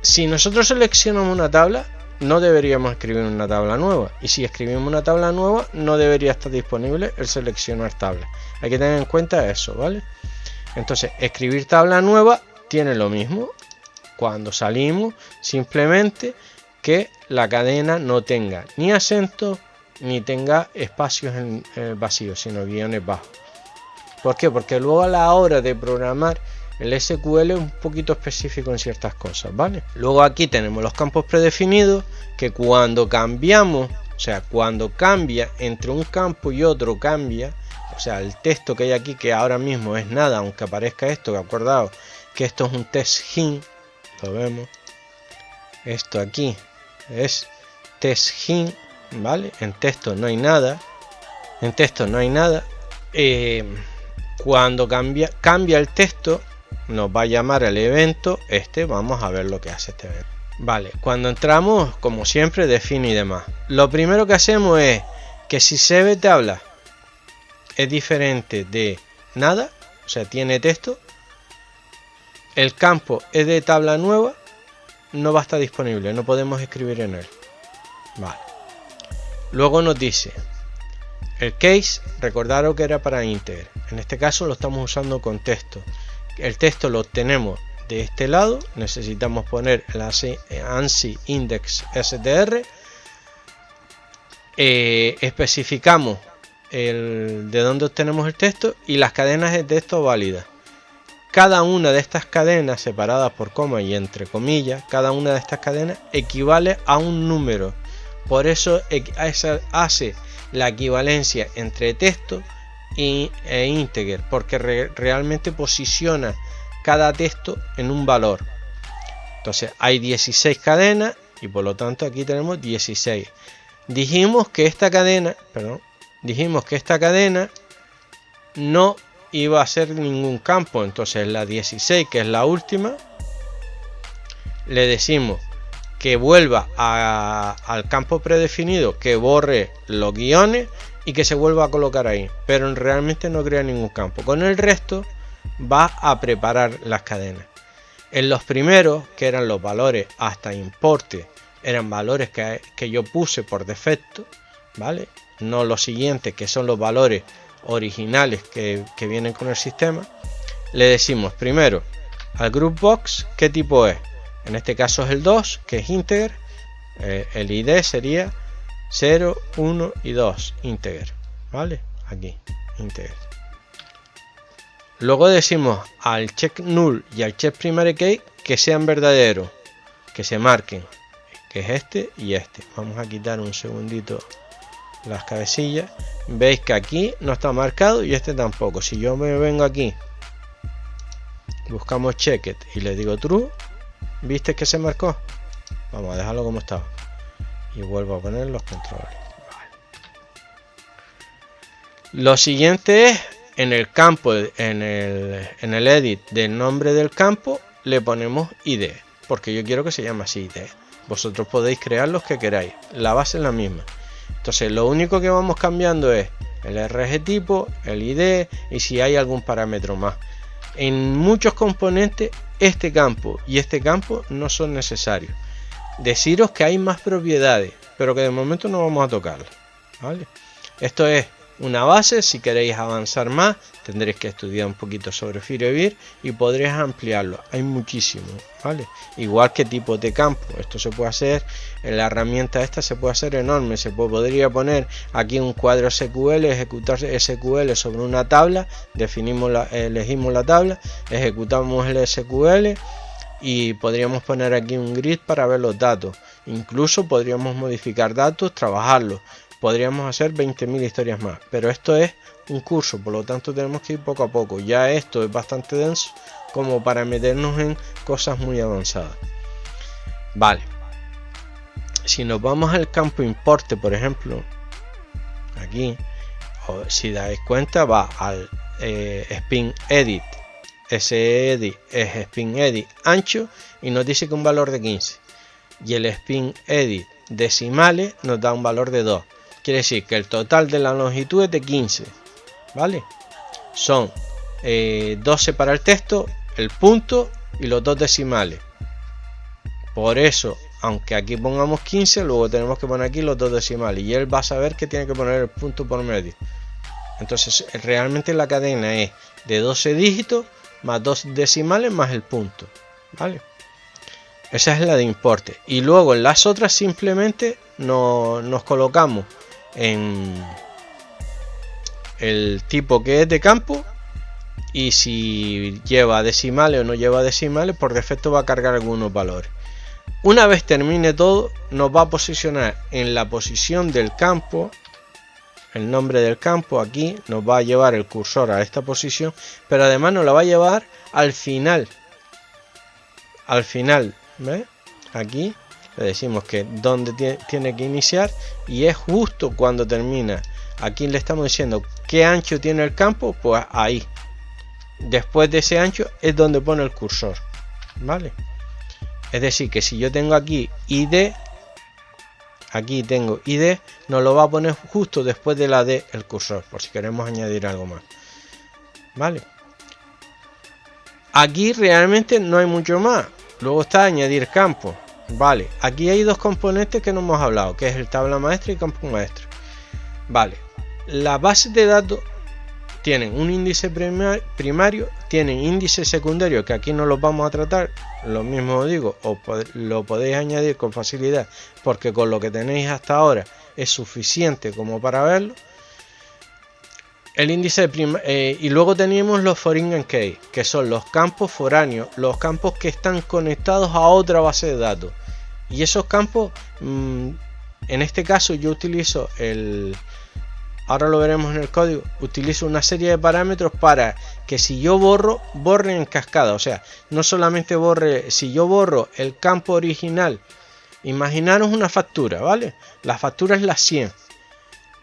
si nosotros seleccionamos una tabla, no deberíamos escribir una tabla nueva, y si escribimos una tabla nueva, no debería estar disponible el seleccionar tabla. Hay que tener en cuenta eso, vale. Entonces, escribir tabla nueva tiene lo mismo. Cuando salimos, simplemente que la cadena no tenga ni acento ni tenga espacios vacíos, sino guiones bajos. ¿Por qué? Porque luego a la hora de programar el SQL es un poquito específico en ciertas cosas, ¿vale? Luego aquí tenemos los campos predefinidos que cuando cambiamos, o sea, cuando cambia entre un campo y otro cambia. O sea, el texto que hay aquí, que ahora mismo es nada, aunque aparezca esto, que acordaos que esto es un test hint, lo vemos. Esto aquí es test hint, ¿vale? En texto no hay nada. En texto no hay nada. Cuando cambia el texto, nos va a llamar el evento. Vamos a ver lo que hace este evento. Vale, cuando entramos, como siempre, define y demás. Lo primero que hacemos es que si se ve tabla es diferente de nada, o sea, tiene texto, el campo es de tabla nueva, no va a estar disponible, no podemos escribir en él. Vale. Luego nos dice el case, recordaros que era para integer, en este caso lo estamos usando con texto. El texto lo obtenemos de este lado, necesitamos poner el ANSI index str, especificamos de dónde obtenemos el texto y las cadenas de texto válidas. Cada una de estas cadenas separadas por coma y entre comillas, cada una de estas cadenas equivale a un número. Por eso hace la equivalencia entre texto e integer, porque realmente posiciona cada texto en un valor. Entonces hay 16 cadenas y por lo tanto aquí tenemos 16. Dijimos que esta cadena no iba a ser ningún campo, entonces la 16, que es la última, le decimos que vuelva al campo predefinido, que borre los guiones y que se vuelva a colocar ahí, pero realmente no crea ningún campo. Con el resto va a preparar las cadenas. En los primeros, que eran los valores hasta importe, eran valores que yo puse por defecto, ¿vale? No los siguientes, que son los valores originales que vienen con el sistema. Le decimos primero al group box qué tipo es. En este caso es el 2, que es integer. El ID sería 0, 1 y 2, integer, ¿vale? Aquí, integer. Luego decimos al check null y al check primary key que sean verdaderos, que se marquen, que es este y este. Vamos a quitar un segundito las cabecillas. Veis que aquí no está marcado y este tampoco. Si yo me vengo aquí, buscamos checked y le digo true, ¿viste que se marcó? Vamos a dejarlo como estaba y vuelvo a poner los controles. Vale. Lo siguiente es en el campo, en el edit del nombre del campo, le ponemos id, porque yo quiero que se llame así, id. Vosotros podéis crear los que queráis, la base es la misma. Entonces lo único que vamos cambiando es el RG tipo, el ID y si hay algún parámetro más. En muchos componentes este campo y este campo no son necesarios. Deciros que hay más propiedades, pero que de momento no vamos a tocarlas, ¿vale? Esto es una base. Si queréis avanzar más tendréis que estudiar un poquito sobre Firebird y podréis ampliarlo. Hay muchísimo, ¿vale? Igual que tipos de campo. Esto se puede hacer en la herramienta esta, se puede hacer enorme. Podría poner aquí un cuadro SQL, ejecutar SQL sobre una tabla, elegimos la tabla, ejecutamos el SQL y podríamos poner aquí un grid para ver los datos. Incluso podríamos modificar datos, trabajarlos. Podríamos hacer 20.000 historias más, pero esto es un curso, por lo tanto tenemos que ir poco a poco. Ya esto es bastante denso como para meternos en cosas muy avanzadas. Vale, si nos vamos al campo importe, por ejemplo, aquí, si dais cuenta, va al spin edit. Ese edit es spin edit ancho y nos dice que un valor de 15, y el spin edit decimales nos da un valor de 2. Quiere decir que el total de la longitud es de 15, ¿vale? Son 12 para el texto, el punto y los 2 decimales. Por eso, aunque aquí pongamos 15, luego tenemos que poner aquí los 2 decimales y él va a saber que tiene que poner el punto por medio. Entonces realmente la cadena es de 12 dígitos más 2 decimales más el punto, ¿vale? Esa es la de importe. Y luego en las otras simplemente nos colocamos en el tipo que es de campo, y si lleva decimales o no lleva decimales, por defecto va a cargar algunos valores. Una vez termine todo, nos va a posicionar en la posición del campo, el nombre del campo. Aquí nos va a llevar el cursor a esta posición, pero además nos la va a llevar al final. ¿Ves? Aquí le decimos que donde tiene que iniciar, y es justo cuando termina. Aquí le estamos diciendo qué ancho tiene el campo, pues ahí. Después de ese ancho es donde pone el cursor, ¿vale? Es decir, que si yo tengo aquí ID, aquí tengo ID, nos lo va a poner justo después de la D el cursor, por si queremos añadir algo más, ¿vale? Aquí realmente no hay mucho más. Luego está añadir campo, ¿vale? Aquí hay dos componentes que no hemos hablado, que es el tabla maestra y campo maestro, ¿vale? Las bases de datos tienen un índice primario, tienen índice secundario, que aquí no los vamos a tratar, lo mismo os digo, lo podéis añadir con facilidad, porque con lo que tenéis hasta ahora es suficiente como para verlo. El índice y luego tenemos los foreign key, que son los campos foráneos, los campos que están conectados a otra base de datos. Y esos campos, en este caso yo utilizo ahora lo veremos en el código, utilizo una serie de parámetros para que si yo borre en cascada. O sea, no solamente borre, si yo borro el campo original, imaginaros una factura, ¿vale? La factura es la 100.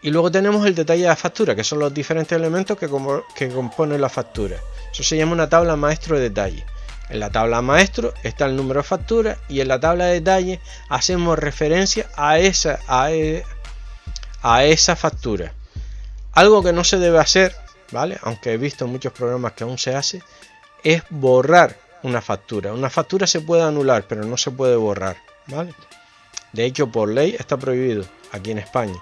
Y luego tenemos el detalle de la factura, que son los diferentes elementos que componen la factura. Eso se llama una tabla maestro de detalle. En la tabla maestro está el número de factura, y en la tabla de detalle hacemos referencia a esa factura. Algo que no se debe hacer, ¿vale? Aunque he visto muchos programas que aún se hace, es borrar una factura. Una factura se puede anular, pero no se puede borrar, ¿vale? De hecho, por ley está prohibido aquí en España.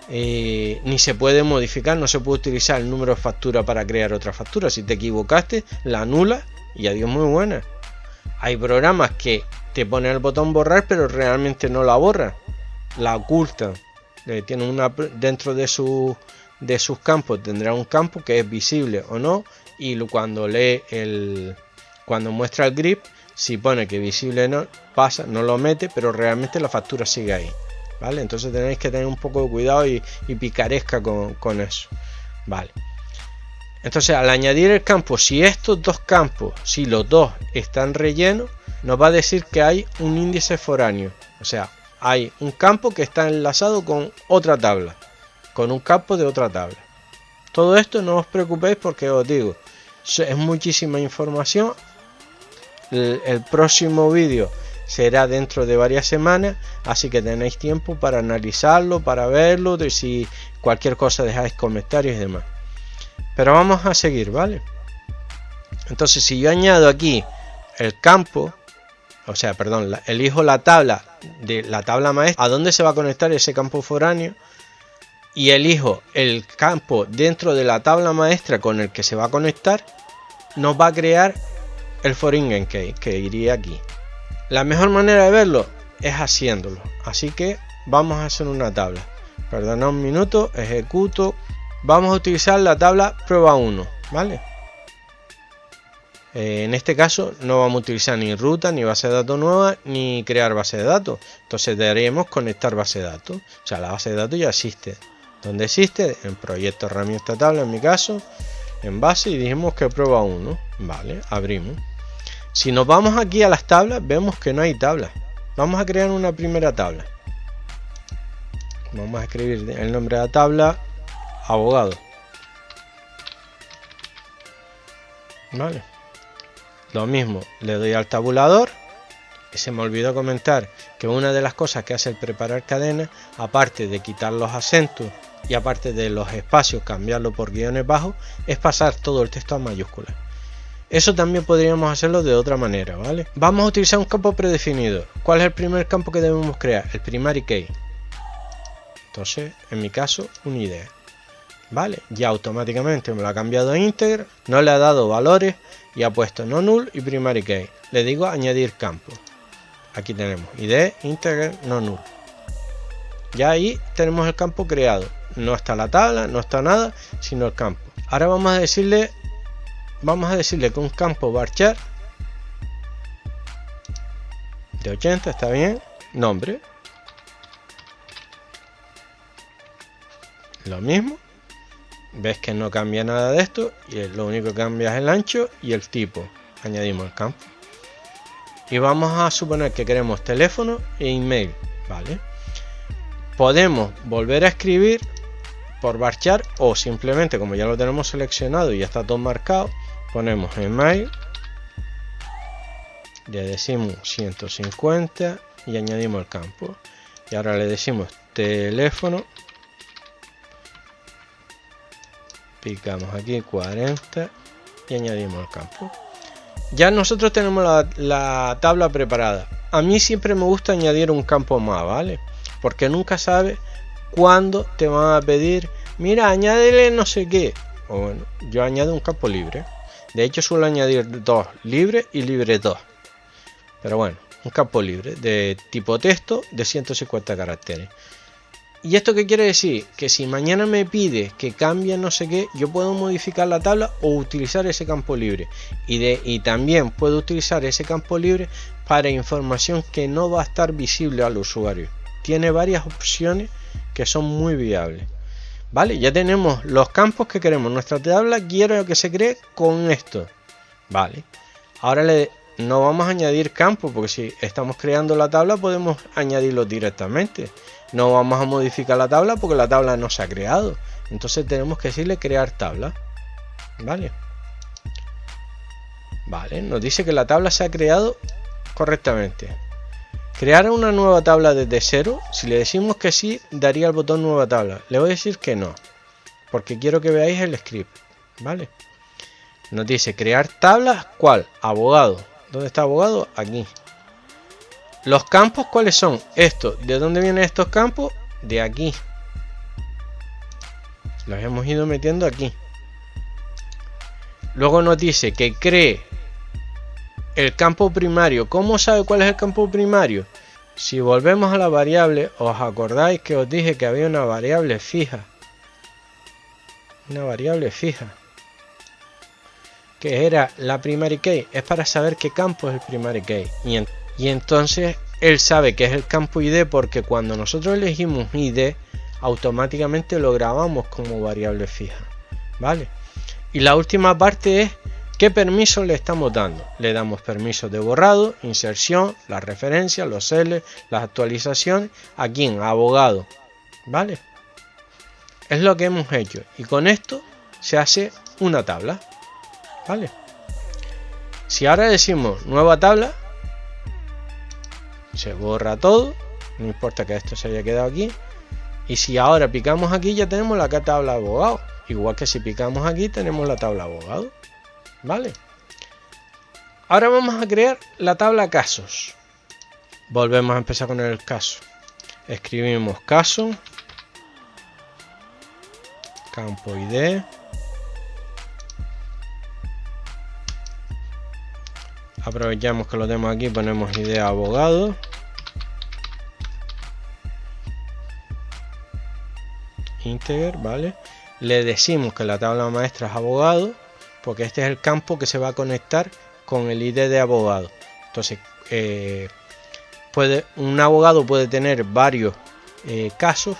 Ni se puede modificar, no se puede utilizar el número de factura para crear otra factura. Si te equivocaste, la anulas y adiós, muy buena. Hay programas que te ponen el botón borrar, pero realmente no la borran, la ocultan. Tienen dentro de sus campos, tendrá un campo que es visible o no, y cuando cuando muestra el grip, si pone que visible no pasa, no lo mete, pero realmente la factura sigue ahí, ¿vale? Entonces tenéis que tener un poco de cuidado y picaresca con eso, ¿vale? Entonces, al añadir el campo, si estos dos campos, si los dos están rellenos, nos va a decir que hay un índice foráneo. O sea, hay un campo que está enlazado con otra tabla, con un campo de otra tabla. Todo esto no os preocupéis, porque os digo, es muchísima información. El próximo vídeo será dentro de varias semanas, así que tenéis tiempo para analizarlo, para verlo, de si cualquier cosa dejáis comentarios y demás. Pero vamos a seguir, ¿vale? Entonces, si yo añado aquí el campo, o sea, perdón, elijo la tabla de la tabla maestra, a dónde se va a conectar ese campo foráneo, y elijo el campo dentro de la tabla maestra con el que se va a conectar, nos va a crear el foreign key, que iría aquí. La mejor manera de verlo es haciéndolo, así que vamos a hacer una tabla. Perdona un minuto, ejecuto. Vamos a utilizar la tabla prueba 1, ¿vale? En este caso no vamos a utilizar ni ruta, ni base de datos nueva, ni crear base de datos. Entonces daremos conectar base de datos. O sea, la base de datos ya existe. ¿Dónde existe? En proyecto herramienta tabla, en mi caso, en base, y dijimos que prueba 1. Vale, abrimos. Si nos vamos aquí a las tablas, vemos que no hay tablas. Vamos a crear una primera tabla. Vamos a escribir el nombre de la tabla, abogado. Vale. Lo mismo, le doy al tabulador. Se me olvidó comentar que una de las cosas que hace el preparar cadenas, aparte de quitar los acentos y aparte de los espacios, cambiarlo por guiones bajos, es pasar todo el texto a mayúsculas. Eso también podríamos hacerlo de otra manera, ¿vale? Vamos a utilizar un campo predefinido. ¿Cuál es el primer campo que debemos crear? El primary key. Entonces, en mi caso, un ID. Vale, ya automáticamente me lo ha cambiado a integer, no le ha dado valores y ha puesto no null y primary key. Le digo añadir campo. Aquí tenemos id, integer, no null. Ya ahí tenemos el campo creado. No está la tabla, no está nada, sino el campo. Ahora vamos a decirle que un campo varchar de 80 está bien. Nombre. Lo mismo. Ves que no cambia nada de esto y lo único que cambia es el ancho y el tipo. Añadimos el campo. Y vamos a suponer que queremos teléfono e email. Vale. Podemos volver a escribir por varchar o simplemente, como ya lo tenemos seleccionado y ya está todo marcado, ponemos email, le decimos 150 y añadimos el campo. Y ahora le decimos teléfono, picamos aquí 40 y añadimos el campo. Ya nosotros tenemos la tabla preparada. A mí siempre me gusta añadir un campo más, ¿vale? Porque nunca sabes cuándo te van a pedir, mira, añádele no sé qué. O bueno, yo añado un campo libre. De hecho suelo añadir dos, libre y libre 2. Pero bueno, un campo libre de tipo texto de 150 caracteres. ¿Y esto qué quiere decir? Que si mañana me pide que cambie no sé qué, yo puedo modificar la tabla o utilizar ese campo libre. Y también puedo utilizar ese campo libre para información que no va a estar visible al usuario. Tiene varias opciones que son muy viables. Vale, ya tenemos los campos que queremos. Nuestra tabla quiero que se cree con esto. Vale, ahora no vamos a añadir campos porque si estamos creando la tabla podemos añadirlo directamente. No vamos a modificar la tabla porque la tabla no se ha creado. Entonces tenemos que decirle crear tabla. Vale. Vale, nos dice que la tabla se ha creado correctamente. Crear una nueva tabla desde cero. Si le decimos que sí, daría el botón nueva tabla. Le voy a decir que no, porque quiero que veáis el script. Vale. Nos dice crear tablas. ¿Cuál? Abogado. ¿Dónde está abogado? Aquí. Los campos, ¿cuáles son? Estos. ¿De dónde vienen estos campos? De aquí. Los hemos ido metiendo aquí. Luego nos dice que cree el campo primario. ¿Cómo sabe cuál es el campo primario? Si volvemos a la variable, os acordáis que os dije que había una variable fija. Una variable fija. Que era la primary key. Es para saber qué campo es el primary key. Y entonces él sabe que es el campo ID porque cuando nosotros elegimos ID, automáticamente lo grabamos como variable fija. ¿Vale? Y la última parte es qué permiso le estamos dando. Le damos permisos de borrado, inserción, las referencias, los L, las actualizaciones. Aquí en abogado. ¿Vale? Es lo que hemos hecho. Y con esto se hace una tabla. ¿Vale? Si ahora decimos nueva tabla, se borra todo, no importa que esto se haya quedado aquí. Y si ahora picamos aquí, ya tenemos la tabla abogado. Igual que si picamos aquí, tenemos la tabla abogado. ¿Vale? Ahora vamos a crear la tabla casos. Volvemos a empezar con el caso. Escribimos caso, campo ID. Aprovechamos que lo tenemos aquí, ponemos ID abogado. Integer, ¿vale? Le decimos que la tabla maestra es abogado. porque este es el campo que se va a conectar con el ID de abogado. Entonces, un abogado puede tener varios casos,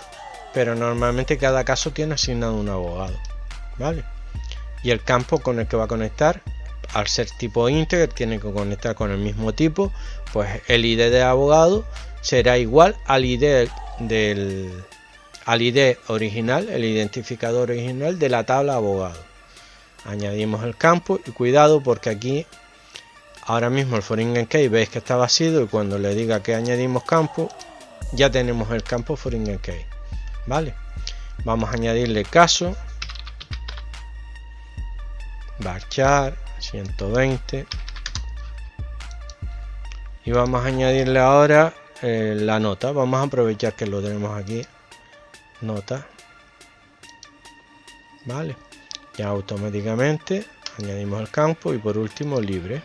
pero normalmente cada caso tiene asignado un abogado, ¿vale? Y el campo con el que va a conectar, al ser tipo integer, tiene que conectar con el mismo tipo, pues el ID de abogado será igual al ID original, el identificador original de la tabla abogado. Añadimos el campo y cuidado porque aquí ahora mismo el foreign key veis que está vacío, y cuando le diga que añadimos campo ya tenemos el campo foreign key, ¿vale? Vamos a añadirle caso varchar 120 y vamos a añadirle ahora la nota. Vamos a aprovechar que lo tenemos aquí, nota, vale, ya automáticamente añadimos el campo y por último libre.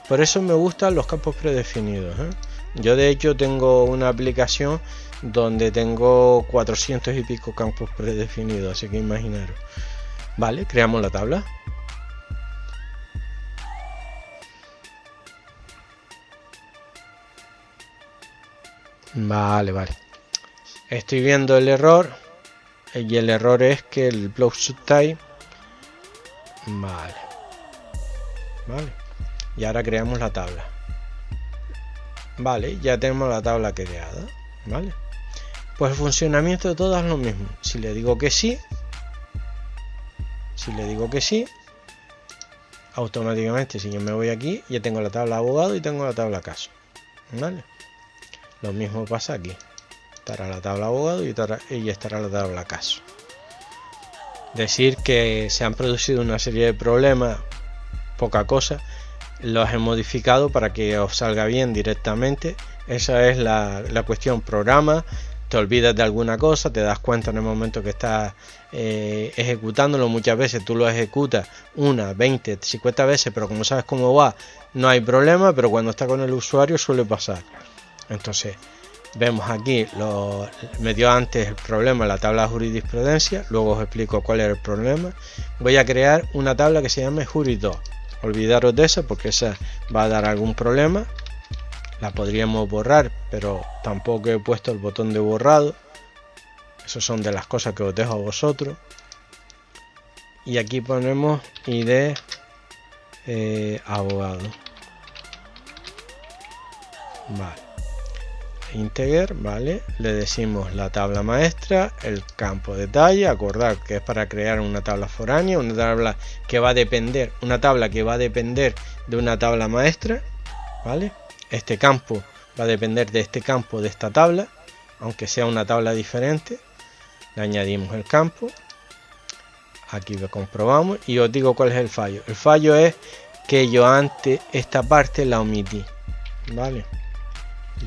Por eso me gustan los campos predefinidos, ¿eh? Yo de hecho tengo una aplicación donde tengo 400 y pico campos predefinidos, así que imaginaros. Vale, creamos la tabla. Vale. Estoy viendo el error. Y el error es que el block subtype. Vale. Y ahora creamos la tabla. Vale, ya tenemos la tabla creada. Vale. Pues el funcionamiento de todas es lo mismo. Si le digo que sí, automáticamente si yo me voy aquí, ya tengo la tabla abogado y tengo la tabla caso. ¿Vale? Lo mismo pasa aquí. Estará la tabla abogado y estará la tabla caso. Decir que se han producido una serie de problemas, poca cosa, los he modificado para que os salga bien directamente. Esa es la cuestión. Programa, te olvidas de alguna cosa, te das cuenta en el momento que estás ejecutándolo. Muchas veces tú lo ejecutas 1, 20, 50 veces, pero como sabes cómo va, no hay problema, pero cuando está con el usuario suele pasar. Entonces, vemos aquí, me dio antes el problema en la tabla de jurisprudencia, luego os explico cuál era el problema. Voy a crear una tabla que se llame Juris 2. Olvidaros de esa porque esa va a dar algún problema. La podríamos borrar, pero tampoco he puesto el botón de borrado. Esas son de las cosas que os dejo a vosotros. Y aquí ponemos ID abogado. Vale. Integer, vale. Le decimos la tabla maestra, el campo detalle. Acordad que es para crear una tabla foránea, una tabla que va a depender de una tabla maestra, vale. Este campo va a depender de este campo de esta tabla, aunque sea una tabla diferente. Le añadimos el campo, aquí lo comprobamos y os digo cuál es el fallo. El fallo es que yo antes esta parte la omití, vale.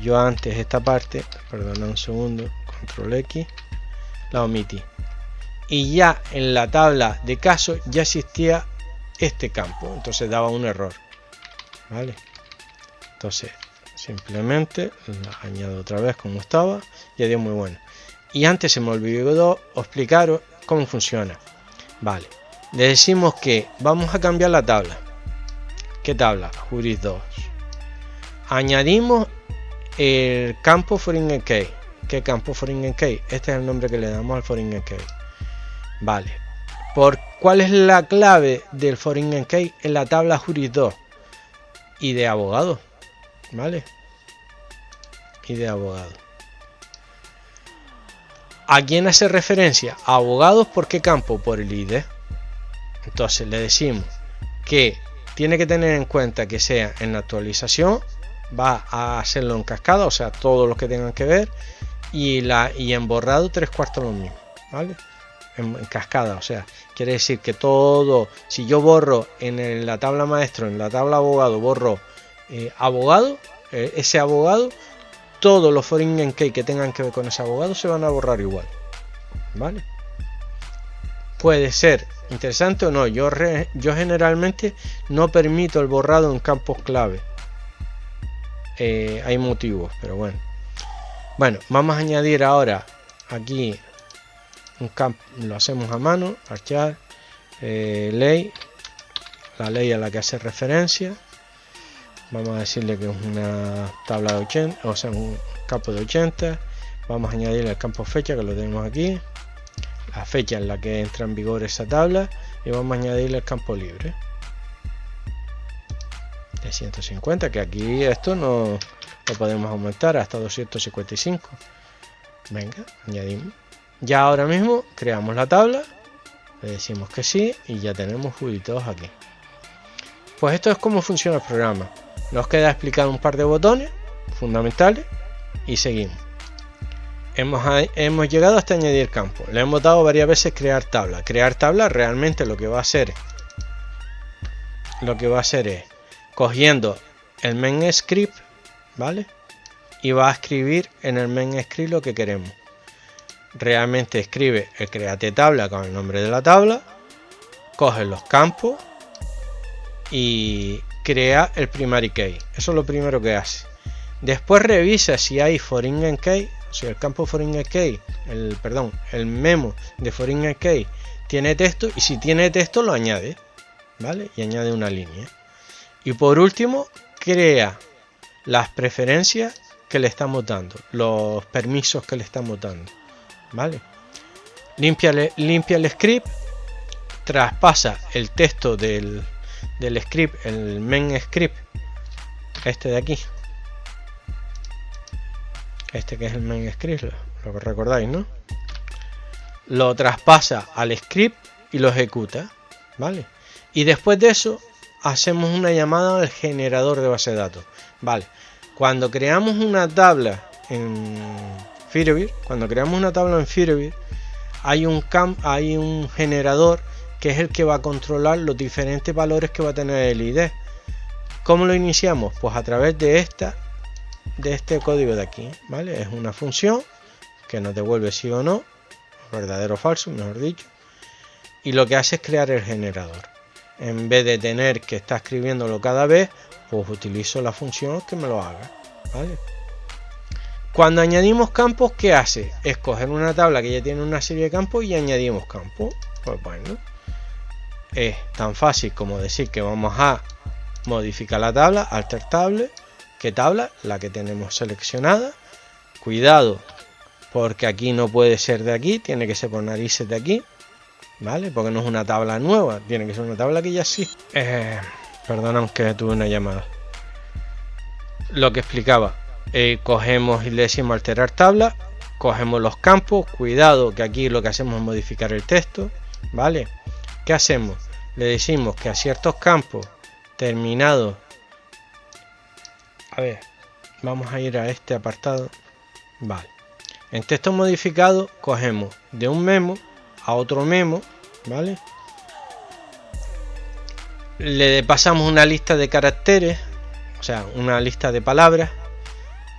Yo antes esta parte, perdona un segundo, control X, la omití. Y ya en la tabla de caso ya existía este campo, entonces daba un error, vale. Entonces simplemente la añado otra vez como estaba, ya dio muy bueno. Y antes se me olvidó explicaros cómo funciona. Vale, le decimos que vamos a cambiar la tabla. ¿Qué tabla? Juris 2. Añadimos el campo foreign key. ¿Qué campo foreign key? Este es el nombre que le damos al foreign key. Vale. ¿Cuál es la clave del foreign key en la tabla Juris 2? Y de abogado. ¿Vale? Y de abogado. ¿A quién hace referencia? A abogados. ¿Por qué campo? Por el ID. Entonces le decimos que tiene que tener en cuenta que sea en la actualización, va a hacerlo en cascada, o sea, todos los que tengan que ver, y en borrado 3/4 lo mismo, ¿vale? En cascada, o sea, quiere decir que todo, si yo borro en la tabla maestro, en la tabla abogado, borro abogado, ese abogado, todos los foreign key que tengan que ver con ese abogado se van a borrar igual, ¿vale? Puede ser interesante o no. Yo generalmente no permito el borrado en campos clave. Hay motivos, pero bueno. Bueno, vamos a añadir ahora aquí un campo, lo hacemos a mano, archar, ley, la ley a la que hace referencia. Vamos a decirle que es una tabla de 80, o sea, un campo de 80. Vamos a añadirle el campo fecha, que lo tenemos aquí, la fecha en la que entra en vigor esa tabla, y vamos a añadirle el campo libre de 150, que aquí esto no lo podemos aumentar hasta 255. Venga, añadimos. Ya ahora mismo creamos la tabla, le decimos que sí y ya tenemos juguitos aquí. Pues esto es cómo funciona el programa. Nos queda explicar un par de botones fundamentales y seguimos. Hemos llegado hasta añadir campo. Le hemos dado varias veces crear tabla. Crear tabla realmente lo que va a hacer es cogiendo el main script, ¿vale? Y va a escribir en el main script lo que queremos. Realmente escribe el create tabla con el nombre de la tabla, coge los campos y crea el primary key. Eso es lo primero que hace. Después revisa si hay foreign key, si el campo foreign key, el memo de foreign key tiene texto, y si tiene texto lo añade, ¿vale? Y añade una línea. Y por último crea las preferencias que le estamos dando, los permisos que le estamos dando, ¿vale? Limpia el script, traspasa el texto del script, el main script, este de aquí, este que es el main script, lo que recordáis, ¿no? Lo traspasa al script y lo ejecuta, ¿vale? Y después de eso hacemos una llamada al generador de base de datos, ¿vale? Cuando creamos una tabla en Firebird, hay un generador que es el que va a controlar los diferentes valores que va a tener el ID. ¿Cómo lo iniciamos? Pues a través de este código de aquí, ¿vale? Es una función que nos devuelve sí o no, verdadero o falso, mejor dicho, y lo que hace es crear el generador. En vez de tener que estar escribiéndolo cada vez, pues utilizo la función que me lo haga, ¿vale? Cuando añadimos campos, ¿qué hace? Escoger una tabla que ya tiene una serie de campos y añadimos campos. Pues bueno, es tan fácil como decir que vamos a modificar la tabla, alter table. ¿Qué tabla? La que tenemos seleccionada. Cuidado, porque aquí no puede ser de aquí, tiene que ser por narices de aquí, ¿vale? Porque no es una tabla nueva, tiene que ser una tabla que ya sí. Perdona, aunque tuve una llamada. Lo que explicaba, cogemos y le decimos alterar tabla, cogemos los campos, cuidado que aquí lo que hacemos es modificar el texto, ¿vale? ¿Qué hacemos? Le decimos que a ciertos campos terminados, a ver, vamos a ir a este apartado, vale. En texto modificado cogemos de un memo a otro memo, ¿vale? Le pasamos una lista de caracteres, o sea, una lista de palabras,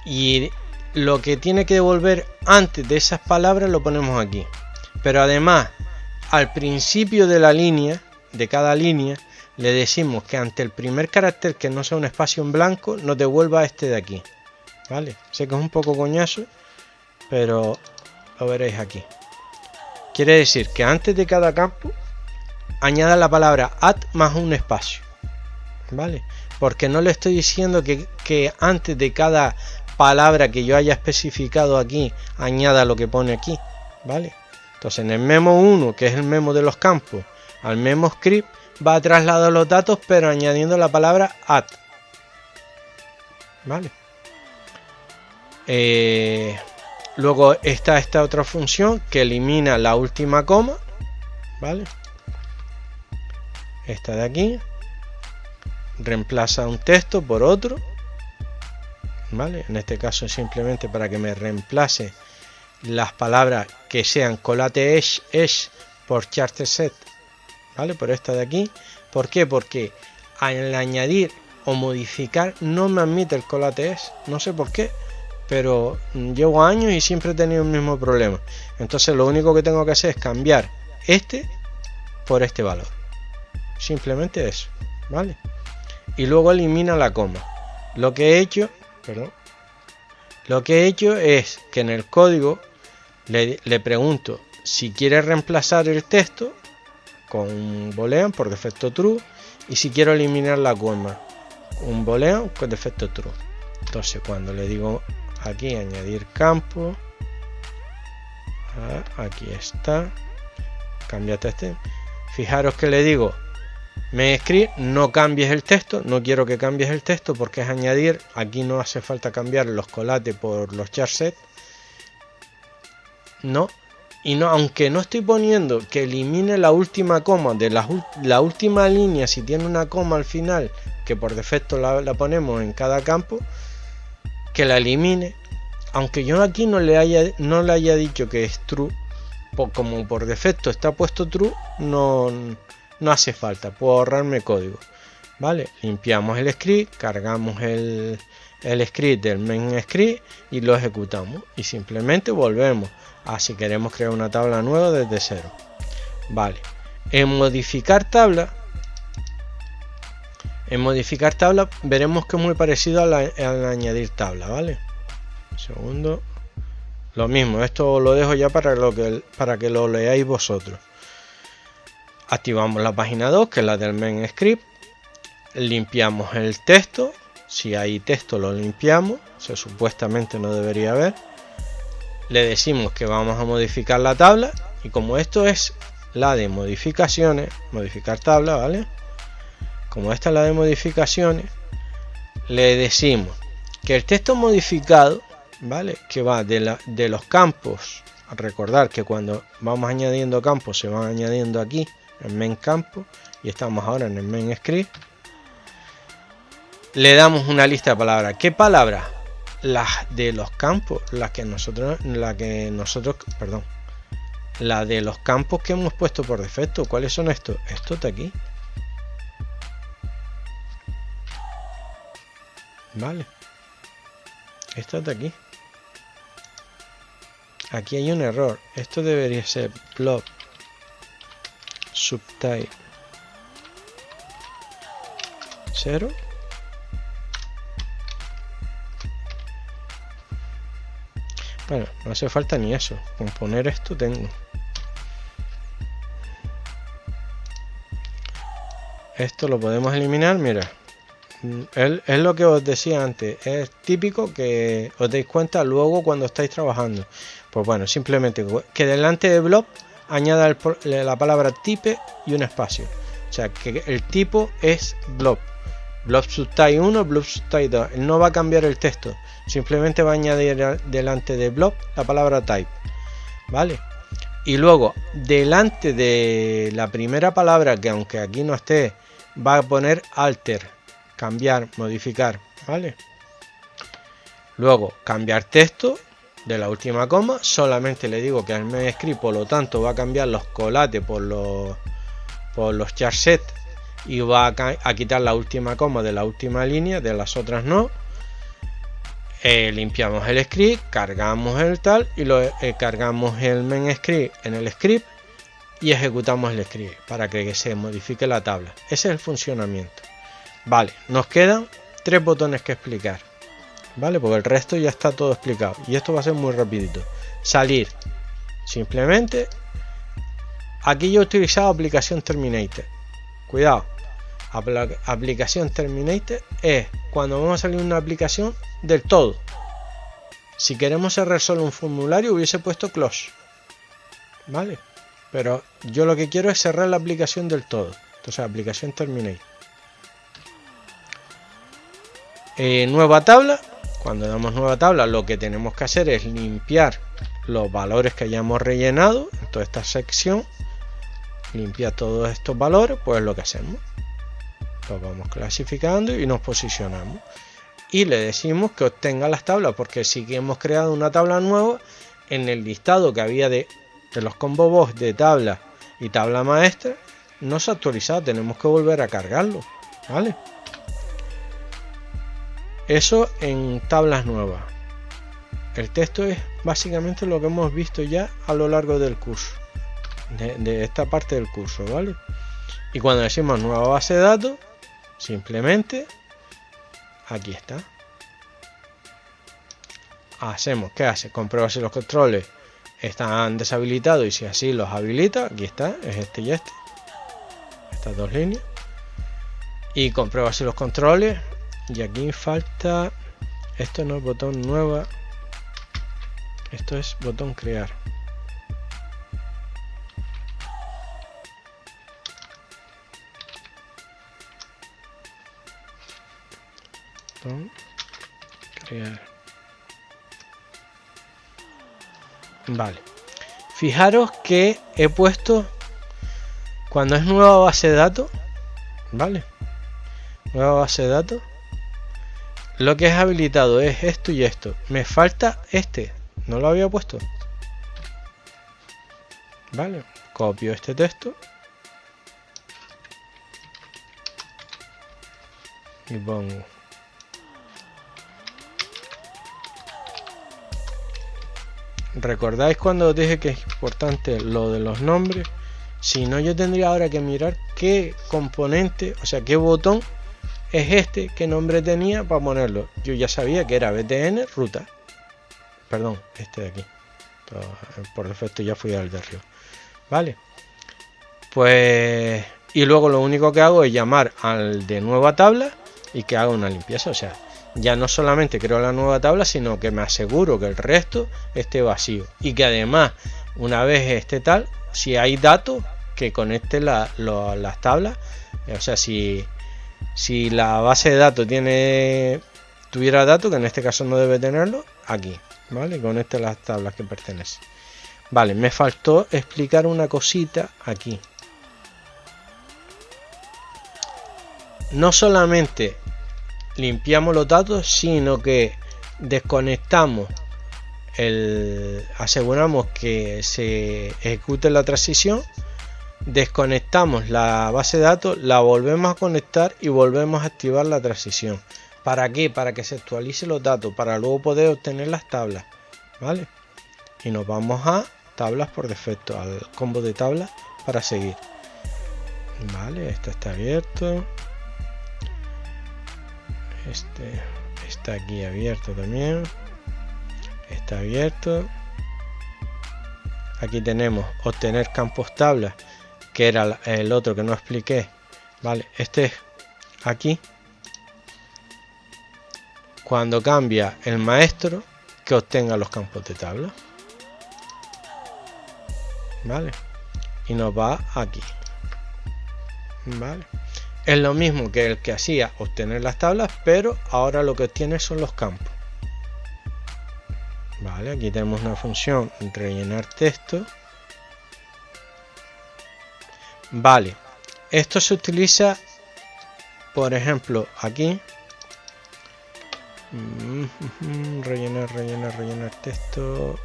y lo que tiene que devolver antes de esas palabras lo ponemos aquí. Pero además, al principio de la línea, de cada línea, le decimos que ante el primer carácter que no sea un espacio en blanco, nos devuelva este de aquí, ¿vale? Sé que es un poco coñazo, pero lo veréis aquí. Quiere decir que antes de cada campo añada la palabra add más un espacio, ¿vale? Porque no le estoy diciendo que antes de cada palabra que yo haya especificado aquí añada lo que pone aquí, ¿vale? Entonces en el memo 1, que es el memo de los campos, al memo script va a trasladar los datos, pero añadiendo la palabra add, ¿vale? Luego está esta otra función que elimina la última coma, ¿vale? Esta de aquí reemplaza un texto por otro, ¿vale? En este caso simplemente para que me reemplace las palabras que sean colate esh por charter set, ¿vale? Por esta de aquí. ¿Por qué? Porque al añadir o modificar no me admite el colate esh, no sé por qué, pero llevo años y siempre he tenido el mismo problema. Entonces lo único que tengo que hacer es cambiar este por este valor, simplemente eso, ¿vale? Y luego elimina la coma. Lo que he hecho es que en el código le pregunto si quiere reemplazar el texto, con un boolean por defecto true, y si quiero eliminar la coma, un boolean con defecto true. Entonces cuando le digo aquí añadir campo, aquí está, cámbiate este, fijaros que le digo main script, no cambies el texto, no quiero que cambies el texto porque es añadir, aquí no hace falta cambiar los colates por los charset, no, y no, aunque no estoy poniendo que elimine la última coma de la última línea, si tiene una coma al final, que por defecto la ponemos en cada campo, que la elimine, aunque yo aquí no le haya dicho que es true, como por defecto está puesto true, no hace falta, puedo ahorrarme código, vale. Limpiamos el script, cargamos el script del main script y lo ejecutamos, y simplemente volvemos a si queremos crear una tabla nueva desde cero, vale. En modificar tabla veremos que es muy parecido al añadir tabla, vale. Un segundo, lo mismo, esto lo dejo ya para que lo leáis vosotros. Activamos la página 2, que es la del main script, limpiamos el texto, si hay texto lo limpiamos, supuestamente no debería haber, le decimos que vamos a modificar la tabla, y como esto es la de modificaciones, modificar tabla, vale, como esta es la de modificaciones, le decimos que el texto modificado, vale, que va de los campos, a recordar que cuando vamos añadiendo campos se van añadiendo aquí en main campo, y estamos ahora en el main script, le damos una lista de palabras. ¿Qué palabras? Las de los campos, la de los campos que hemos puesto por defecto. ¿Cuáles son estos? Esto de aquí, vale, esto de aquí. Aquí hay un error, esto debería ser blob subtype 0. Bueno, no hace falta ni eso, con poner esto tengo. Esto lo podemos eliminar, mira. Es lo que os decía antes, es típico que os deis cuenta luego cuando estáis trabajando. Pues bueno, simplemente que delante de blob añada la palabra type y un espacio. O sea, que el tipo es blob. Blob subtype 1, blob subtype 2. No va a cambiar el texto. Simplemente va a añadir delante de blob la palabra type. ¿Vale? Y luego, delante de la primera palabra, que aunque aquí no esté, va a poner alter. Cambiar, modificar. ¿Vale? Luego, cambiar texto de la última coma. Solamente le digo que al main script, por lo tanto, va a cambiar los colates por los charset. Y va a quitar la última coma de la última línea, de las otras no. Limpiamos el script, cargamos el tal y cargamos el main script en el script y ejecutamos el script para que se modifique la tabla. Ese es el funcionamiento. Vale, nos quedan 3 botones que explicar, vale, porque el resto ya está todo explicado y esto va a ser muy rapidito. Salir, simplemente aquí yo he utilizado aplicación terminator. Cuidado, aplicación terminator es cuando vamos a salir una aplicación del todo. Si queremos cerrar solo un formulario hubiese puesto close, vale, pero yo lo que quiero es cerrar la aplicación del todo. Entonces aplicación terminator. Nueva tabla. Cuando damos nueva tabla lo que tenemos que hacer es limpiar los valores que hayamos rellenado en toda esta sección. Limpiar todos estos valores, pues lo que hacemos, los vamos clasificando y nos posicionamos y le decimos que obtenga las tablas, porque si hemos creado una tabla nueva, en el listado que había de los combo box de tabla y tabla maestra no se ha actualizado, tenemos que volver a cargarlo, ¿vale? Eso en tablas nuevas. El texto es básicamente lo que hemos visto ya a lo largo del curso, de esta parte del curso, ¿vale? Y cuando decimos nueva base de datos, simplemente aquí está. Hacemos, ¿qué hace? Comprueba si los controles están deshabilitados y si así los habilita, aquí está, es este y este. estas dos líneas y compruebo así los controles. Y aquí falta, esto no es botón nueva, esto es botón crear. Botón crear. Vale, fijaros que he puesto cuando es nueva base de datos, vale, nueva base de datos, lo que es habilitado es esto y esto. Me falta este, no lo había puesto. Vale, copio este texto y pongo ¿recordáis cuando os dije que es importante lo de los nombres? Si no, yo tendría ahora que mirar qué componente, o sea, qué botón es este, qué nombre tenía para ponerlo. Yo ya sabía que era btn ruta. Perdón, este de aquí. Por defecto ya fui al de arriba. Vale. Pues... y luego lo único que hago es llamar al de nueva tabla y que haga una limpieza. O sea, ya no solamente creo la nueva tabla, sino que me aseguro que el resto esté vacío. Y que además, una vez esté tal, si hay datos, que conecte las tablas. O sea, si la base de datos tuviera datos, que en este caso no debe tenerlo, aquí, ¿vale? Conecte las tablas que pertenecen. Vale, me faltó explicar una cosita aquí. No solamente limpiamos los datos, sino que desconectamos aseguramos que se ejecute la transición, desconectamos la base de datos, la volvemos a conectar y volvemos a activar la transición. ¿Para qué? Para que se actualice los datos, para luego poder obtener las tablas, ¿vale? Y nos vamos a tablas por defecto, al combo de tablas para seguir. Vale, este está abierto. Este está aquí abierto también. Está abierto. Aquí tenemos obtener campos tablas, que era el otro que no expliqué. Vale, este es aquí. Cuando cambia el maestro, que obtenga los campos de tabla. Vale, y nos va aquí. Vale, es lo mismo que el que hacía obtener las tablas, pero ahora lo que obtiene son los campos. Vale, aquí tenemos una función rellenar texto. Vale, esto se utiliza, por ejemplo, aquí. Rellenar texto.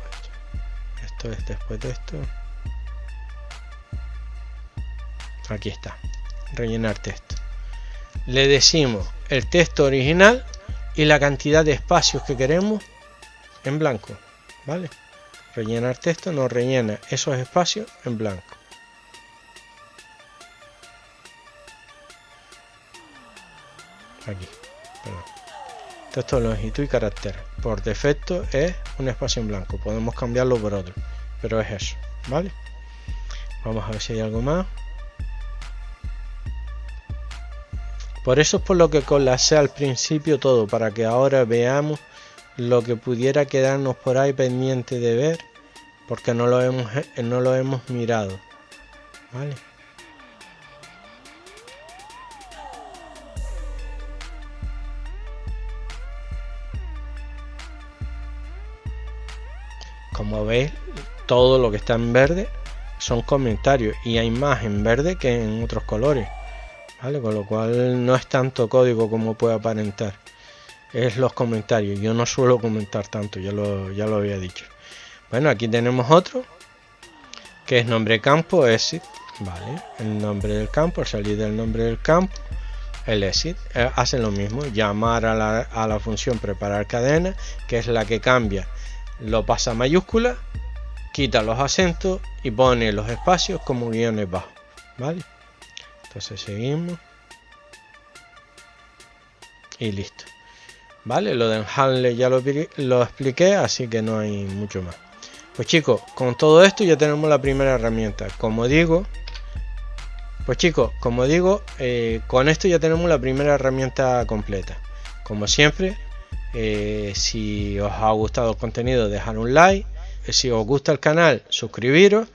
Esto es después de esto. Aquí está, rellenar texto. Le decimos el texto original y la cantidad de espacios que queremos en blanco, ¿vale? Rellenar texto nos rellena esos espacios en blanco. Aquí, perdón. Texto, longitud y carácter. Por defecto es un espacio en blanco. Podemos cambiarlo por otro, pero es eso, ¿vale? Vamos a ver si hay algo más. Por eso es por lo que colapsé al principio todo, para que ahora veamos lo que pudiera quedarnos por ahí pendiente de ver, porque no lo hemos mirado, ¿vale? Como veis, todo lo que está en verde son comentarios y hay más en verde que en otros colores, ¿vale? Con lo cual no es tanto código como puede aparentar, es los comentarios. Yo no suelo comentar tanto, ya lo había dicho. Bueno, aquí tenemos otro que es nombre campo exit, ¿vale? El nombre del campo, al salir del nombre del campo, el exit hace lo mismo, llamar a la función preparar cadena, que es la que cambia, lo pasa a mayúscula, quita los acentos y pone los espacios como guiones bajos, ¿vale? Entonces seguimos y listo. Vale, lo del handle ya lo expliqué, así que no hay mucho más. Pues chicos, con todo esto ya tenemos la primera herramienta. Como digo, Pues chicos, como digo, con esto ya tenemos la primera herramienta completa. Como siempre, si os ha gustado el contenido, dejar un like. Si os gusta el canal, suscribiros.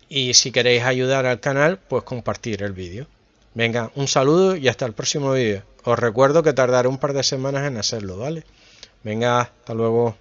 Y si queréis ayudar al canal, pues compartir el vídeo. Venga, un saludo y hasta el próximo vídeo. Os recuerdo que tardaré un par de semanas en hacerlo, ¿vale? Venga, hasta luego.